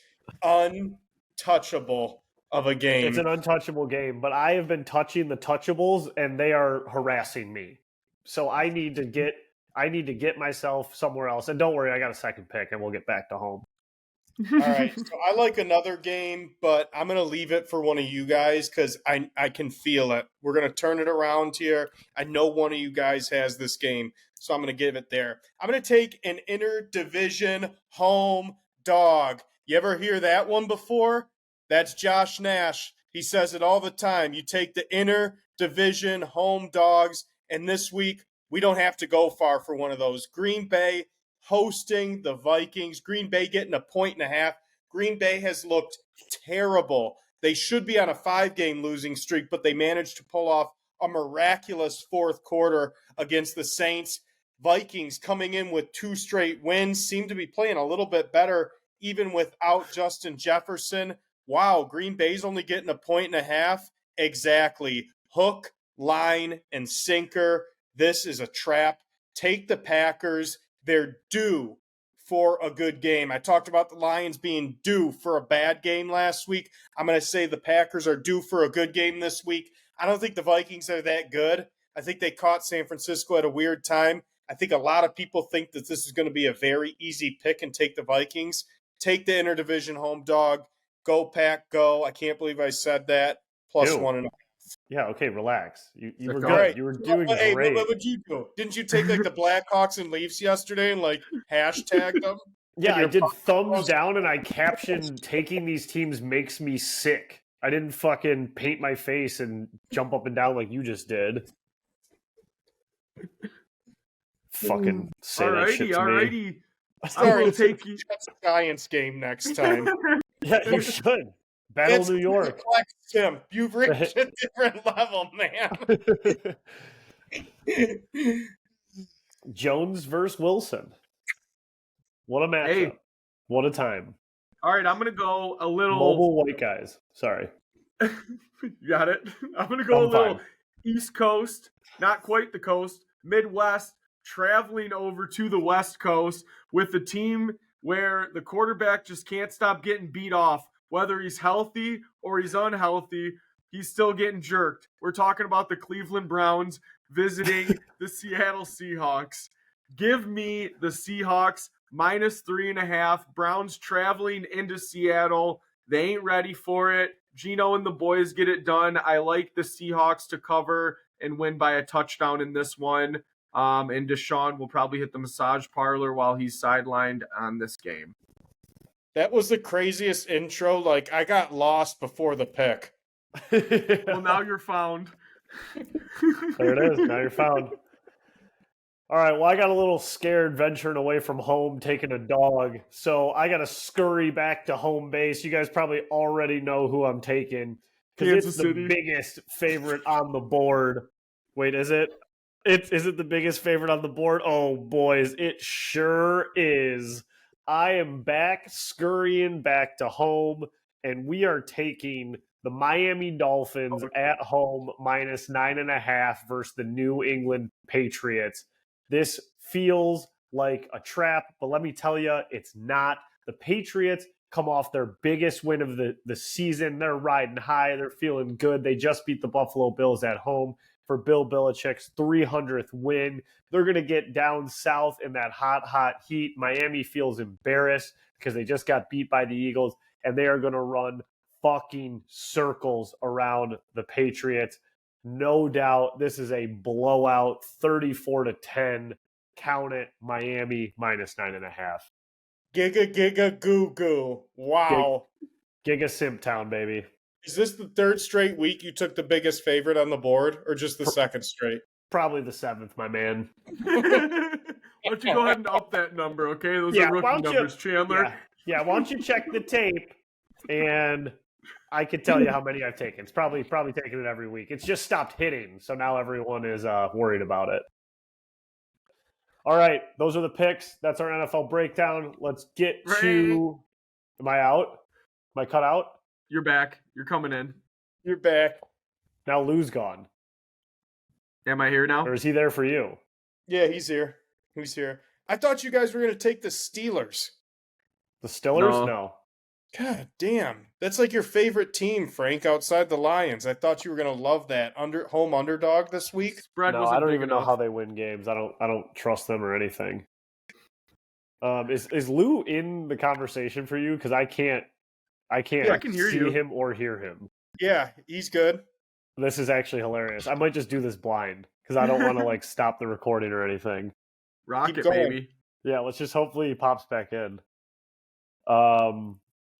untouchable of a game. It's an untouchable game, but I have been touching the touchables and they are harassing me. So I need to get myself somewhere else. And don't worry, I got a second pick and we'll get back to home. All right, so I like another game, but I'm going to leave it for one of you guys because I can feel it. We're going to turn it around here. I know one of you guys has this game, so I'm going to give it there. I'm going to take an interdivision home dog. You ever hear that one before? That's Josh Nash. He says it all the time. You take the interdivision home dogs, and this week we don't have to go far for one of those. Green Bay hosting the Vikings. Green Bay getting 1.5. Green Bay has looked terrible. They should be on a 5-game losing streak, but they managed to pull off a miraculous fourth quarter against the Saints. Vikings coming in with 2 straight wins, seem to be playing a little bit better even without Justin Jefferson. Wow, Green Bay's only getting 1.5. Exactly. Hook, line, and sinker. This is a trap. Take the Packers. They're due for a good game. I talked about the Lions being due for a bad game last week. I'm going to say the Packers are due for a good game this week. I don't think the Vikings are that good. I think they caught San Francisco at a weird time. I think a lot of people think that this is going to be a very easy pick and take the Vikings. Take the interdivision home dog. Go Pack, go. I can't believe I said that. Plus Ew. 1.5. Yeah, okay, relax. You were good. Right. You were doing Hey, great. what would you do? Didn't you take like the Blackhawks and Leafs yesterday and like hashtag them? Yeah, I Your did podcast thumbs was- down and I captioned taking these teams makes me sick. I didn't fucking paint my face and jump up and down like you just did. Fucking say that shit to me. Alrighty. I Sorry, will take you. Jets Giants game next time. Yeah, you should. Battle It's New York. Flex Tim. You've reached a different level, man. Jones versus Wilson. What a matchup. Hey. What a time. All right, I'm gonna go a little. Mobile white guys. Sorry. You got it. I'm gonna go I'm a little fine. East Coast, not quite the coast, Midwest, traveling over to the West Coast with the team where the quarterback just can't stop getting beat off. Whether he's healthy or he's unhealthy, he's still getting jerked. We're talking about the Cleveland Browns visiting the Seattle Seahawks. Give me the Seahawks minus 3.5. Browns traveling into Seattle. They ain't ready for it. Gino and the boys get it done. I like the Seahawks to cover and win by a touchdown in this one. And Deshaun will probably hit the massage parlor while he's sidelined on this game. That was the craziest intro. Like, I got lost before the pick. Well, now you're found. There it is. Now you're found. All right. Well, I got a little scared venturing away from home, taking a dog. So I got to scurry back to home base. You guys probably already know who I'm taking because Kansas it's the City. biggest favorite on the board. Wait, is it? Is it the biggest favorite on the board? Oh, boys, it sure is. I am back, scurrying back to home, and we are taking the Miami Dolphins at home minus 9.5 versus the New England Patriots. This feels like a trap, but let me tell you, it's not. The Patriots come off their biggest win of the season. They're riding high. They're feeling good. They just beat the Buffalo Bills at home for Bill Belichick's 300th win. They're going to get down south in that hot, hot heat. Miami feels embarrassed because they just got beat by the Eagles, and they are going to run fucking circles around the Patriots. No doubt this is a blowout, 34-10. Count it, Miami minus 9.5. Giga goo goo. Wow. Giga Simptown, baby. Is this the third straight week you took the biggest favorite on the board, or just the second straight? Probably the 7th, my man. Why don't you go ahead and up that number, okay? Those Yeah, are why rookie don't you- numbers, Chandler. Yeah, why don't you check the tape, and I could tell you how many I've taken. It's probably taking it every week. It's just stopped hitting, so now everyone is worried about it. All right, those are the picks. That's our NFL breakdown. Let's get to... Am I out? Am I cut out? You're back. You're coming in. You're back. Now Lou's gone. Am I here now? Or is he there for you? Yeah, he's here. He's here. I thought you guys were going to take the Steelers. The Stillers? No. No. God damn. That's like your favorite team, Frank, outside the Lions. I thought you were going to love that home underdog this week. Spread No, wasn't I don't big even know enough. how they win games. I don't trust them or anything. Is Lou in the conversation for you? Because I can't Yeah, I can hear see you. him or hear him. Yeah, he's good. This is actually hilarious. I might just do this blind because I don't want to like stop the recording or anything. Rock Keep it, going. baby. Yeah, let's just hopefully he pops back in.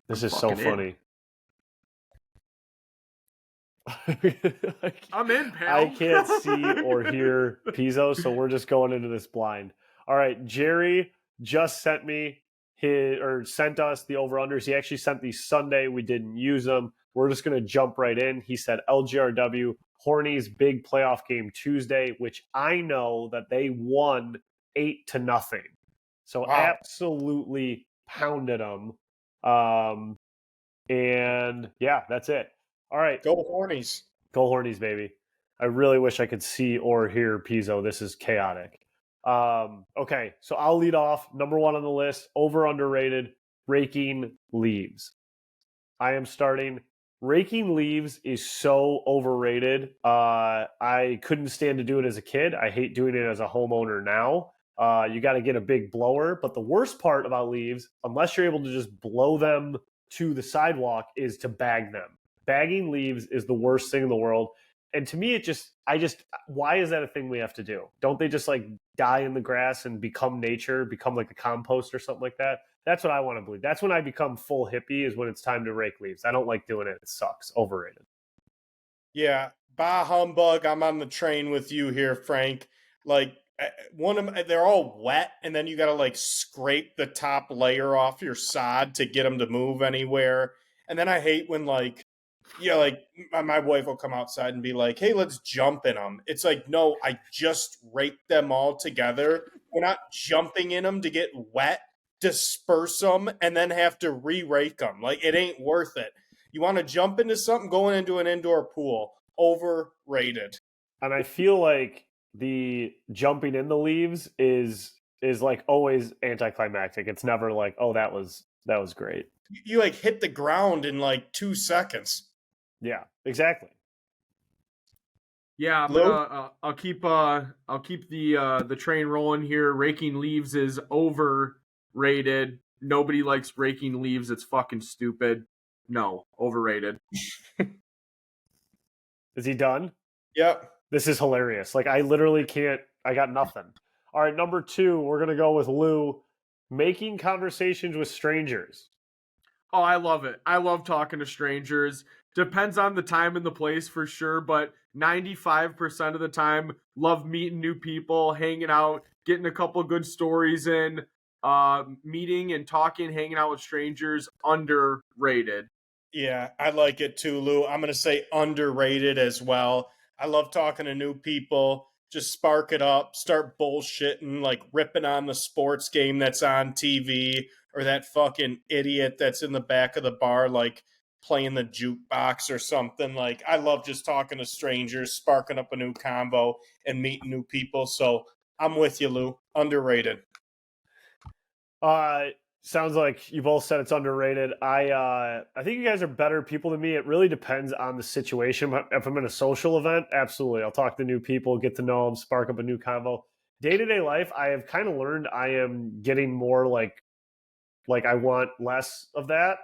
This is so fucking funny. I'm in, pal. I can't see or hear Pizzo, so we're just going into this blind. All right, Jerry just sent us the over-unders. He actually sent these Sunday. We didn't use them. We're just going to jump right in. He said LGRW, Horny's big playoff game Tuesday, which I know that they won 8-0. So Wow. absolutely pounded them. And yeah, that's it. All right. Go Hornies. Go Hornies, baby. I really wish I could see or hear Pizzo. This is chaotic. Okay, so I'll lead off. Number one on the list, over underrated, raking leaves. I am starting. Raking leaves is so overrated. I couldn't stand to do it as a kid. I hate doing it as a homeowner now. You got to get a big blower. But the worst part about leaves, unless you're able to just blow them to the sidewalk, is to bag them. Bagging leaves is the worst thing in the world. And to me, why is that a thing we have to do? Don't they just like die in the grass and become nature, become like a compost or something like that? That's what I want to believe. That's when I become full hippie, is when it's time to rake leaves. I don't like doing it. It sucks. Overrated. Yeah, bah humbug. I'm on the train with you here, Frank. Like they're all wet, and then you got to like scrape the top layer off your sod to get them to move anywhere. And then I hate when like my wife will come outside and be like, hey, let's jump in them. It's like, no, I just raked them all together. We're not jumping in them to get wet, disperse them, and then have to re-rake them. Like, it ain't worth it. You want to jump into something, going into an indoor pool. Overrated. And I feel like the jumping in the leaves is like always anticlimactic. It's never like, oh, that was great. You like hit the ground in like 2 seconds. Yeah, exactly. Yeah, I'm gonna, I'll keep the train rolling here. Raking leaves is overrated. Nobody likes raking leaves. It's fucking stupid. No, overrated. Is he done? Yep. This is hilarious. Like, I literally can't. I got nothing. All right, number 2, we're gonna go with Lou. Making conversations with strangers. Oh, I love it. I love talking to strangers. Depends on the time and the place for sure, but 95% of the time, love meeting new people, hanging out, getting a couple good stories in, meeting and talking, hanging out with strangers, underrated. Yeah, I like it too, Lou. I'm going to say underrated as well. I love talking to new people. Just spark it up, start bullshitting, like ripping on the sports game that's on TV, or that fucking idiot that's in the back of the bar, like playing the jukebox or something. Like, I love just talking to strangers, sparking up a new convo, and meeting new people. So I'm with you, Lou. Underrated. Sounds like you both said it's underrated. I think you guys are better people than me. It really depends on the situation. If I'm in a social event, absolutely. I'll talk to new people, get to know them, spark up a new convo. Day-to-day life, I have kind of learned I am getting more like I want less of that.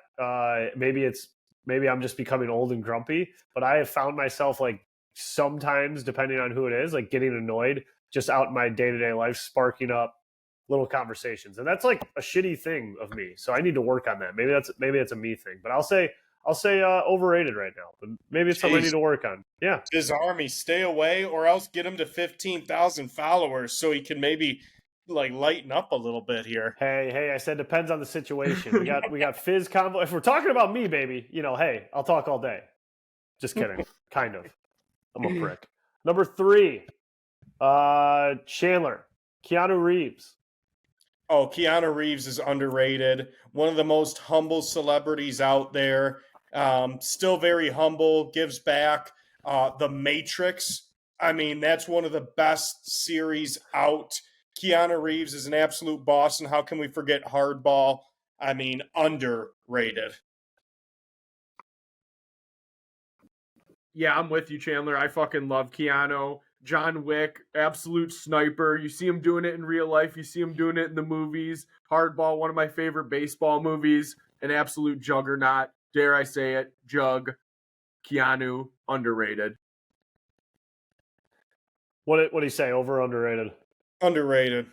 Maybe I'm just becoming old and grumpy, but I have found myself like sometimes, depending on who it is, like getting annoyed just out in my day-to-day life, sparking up little conversations. And that's like a shitty thing of me. So I need to work on that. Maybe that's a me thing, but I'll say overrated right now, but maybe it's something I need to work on. Yeah. His army, stay away, or else get him to 15,000 followers so he can maybe like lighten up a little bit here. Hey, I said depends on the situation. We got Fizz convo. If we're talking about me, baby, hey, I'll talk all day. Just kidding. Kind of. I'm a prick. Number 3, Chandler, Keanu Reeves. Oh, Keanu Reeves is underrated. One of the most humble celebrities out there. Still very humble, gives back. The Matrix, I mean, that's one of the best series out. Keanu Reeves is an absolute boss, and how can we forget Hardball? I mean, underrated. Yeah, I'm with you, Chandler. I fucking love Keanu. John Wick, absolute sniper. You see him doing it in real life. You see him doing it in the movies. Hardball, one of my favorite baseball movies. An absolute juggernaut. Dare I say it? Jug. Keanu, underrated. What did he say? Over or underrated? Underrated.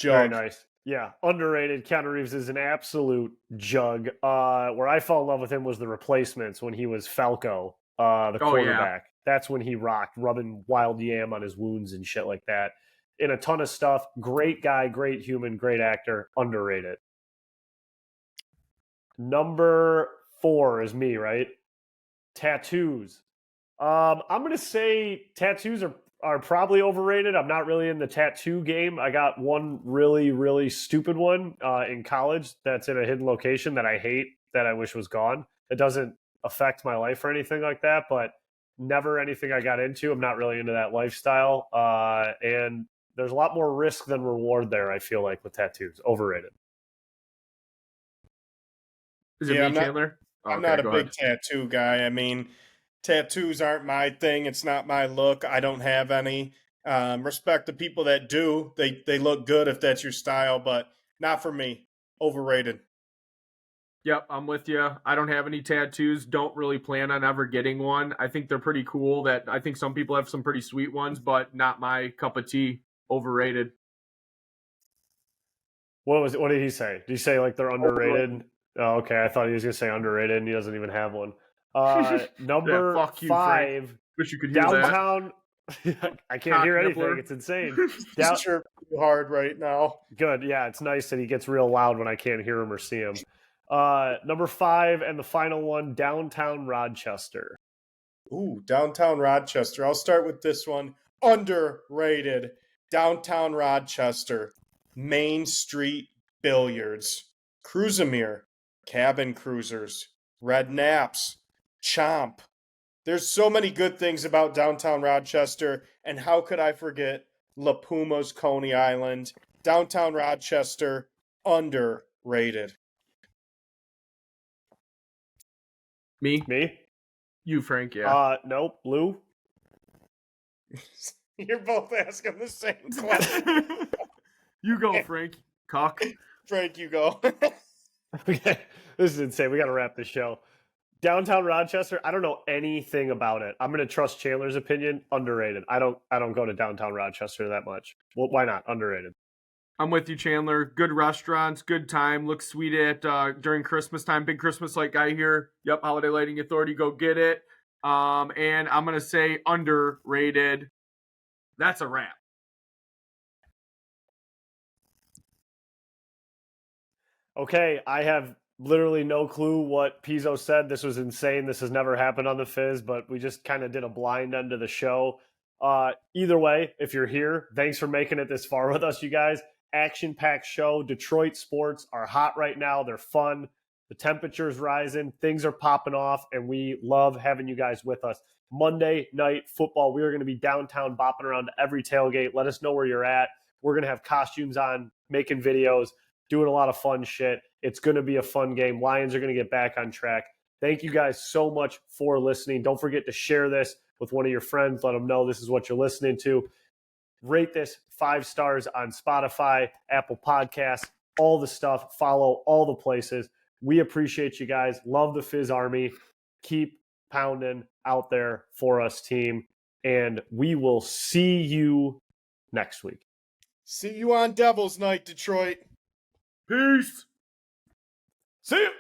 Very Jug. nice. Yeah, underrated. Keanu Reeves is an absolute jug. Where I fell in love with him was The Replacements when he was Falco, the quarterback. That's when he rocked, rubbing wild yam on his wounds and shit like that. In a ton of stuff. Great guy, great human, great actor. Underrated. Number 4 is me, right? Tattoos. I'm going to say tattoos are probably overrated. I'm not really in the tattoo game. I got one really, really stupid one in college that's in a hidden location that I hate, that I wish was gone. It doesn't affect my life or anything like that, but never anything I got into. I'm not really into that lifestyle. And there's a lot more risk than reward there, I feel like, with tattoos. Overrated. Is it me, Chandler? I'm not a big tattoo guy. I mean, tattoos aren't my thing. It's not my look. I don't have any. Respect the people that do. They look good if that's your style, but not for me. Overrated. Yep, I'm with you. I don't have any tattoos. Don't really plan on ever getting one. I think they're pretty cool. I think some people have some pretty sweet ones, but not my cup of tea. Overrated. What did he say? Did he say like they're underrated? Oh, okay. I thought he was gonna say underrated, and he doesn't even have one. Number yeah, fuck you, 5. Frank. Wish you could hear downtown. I can't hear anything. It's insane. It's too hard right now. Good. Yeah, it's nice that he gets real loud when I can't hear him or see him. Number 5 and the final one, downtown Rochester. Ooh, downtown Rochester. I'll start with this one. Underrated. Downtown Rochester. Main Street Billiards. Cruisamere. Cabin Cruisers. Red Naps. Chomp. There's so many good things about downtown Rochester, and how could I forget La Puma's Coney Island? Downtown Rochester, underrated. Me? You, Frank, yeah. Nope. Lou? You're both asking the same question. You go, Frank. Cock. Frank, you go. Okay. This is insane. We got to wrap this show. Downtown Rochester, I don't know anything about it. I'm going to trust Chandler's opinion. Underrated. I don't go to downtown Rochester that much. Well, why not? Underrated. I'm with you, Chandler. Good restaurants, good time. Looks sweet at during Christmas time. Big Christmas light guy here. Yep, Holiday Lighting Authority. Go get it. And I'm going to say underrated. That's a wrap. Okay, I have literally no clue what Pizzo said. This was insane. This has never happened on the Fizz, but we just kind of did a blind end to the show. Either way, if you're here, thanks for making it this far with us, you guys. Action-packed show. Detroit sports are hot right now. They're fun. The temperature's rising. Things are popping off, and we love having you guys with us. Monday night football, we are going to be downtown bopping around to every tailgate. Let us know where you're at. We're going to have costumes on, making videos, doing a lot of fun shit. It's going to be a fun game. Lions are going to get back on track. Thank you guys so much for listening. Don't forget to share this with one of your friends. Let them know this is what you're listening to. Rate this 5 stars on Spotify, Apple Podcasts, all the stuff. Follow all the places. We appreciate you guys. Love the Fizz Army. Keep pounding out there for us, team. And we will see you next week. See you on Devil's Night, Detroit. Peace. See you.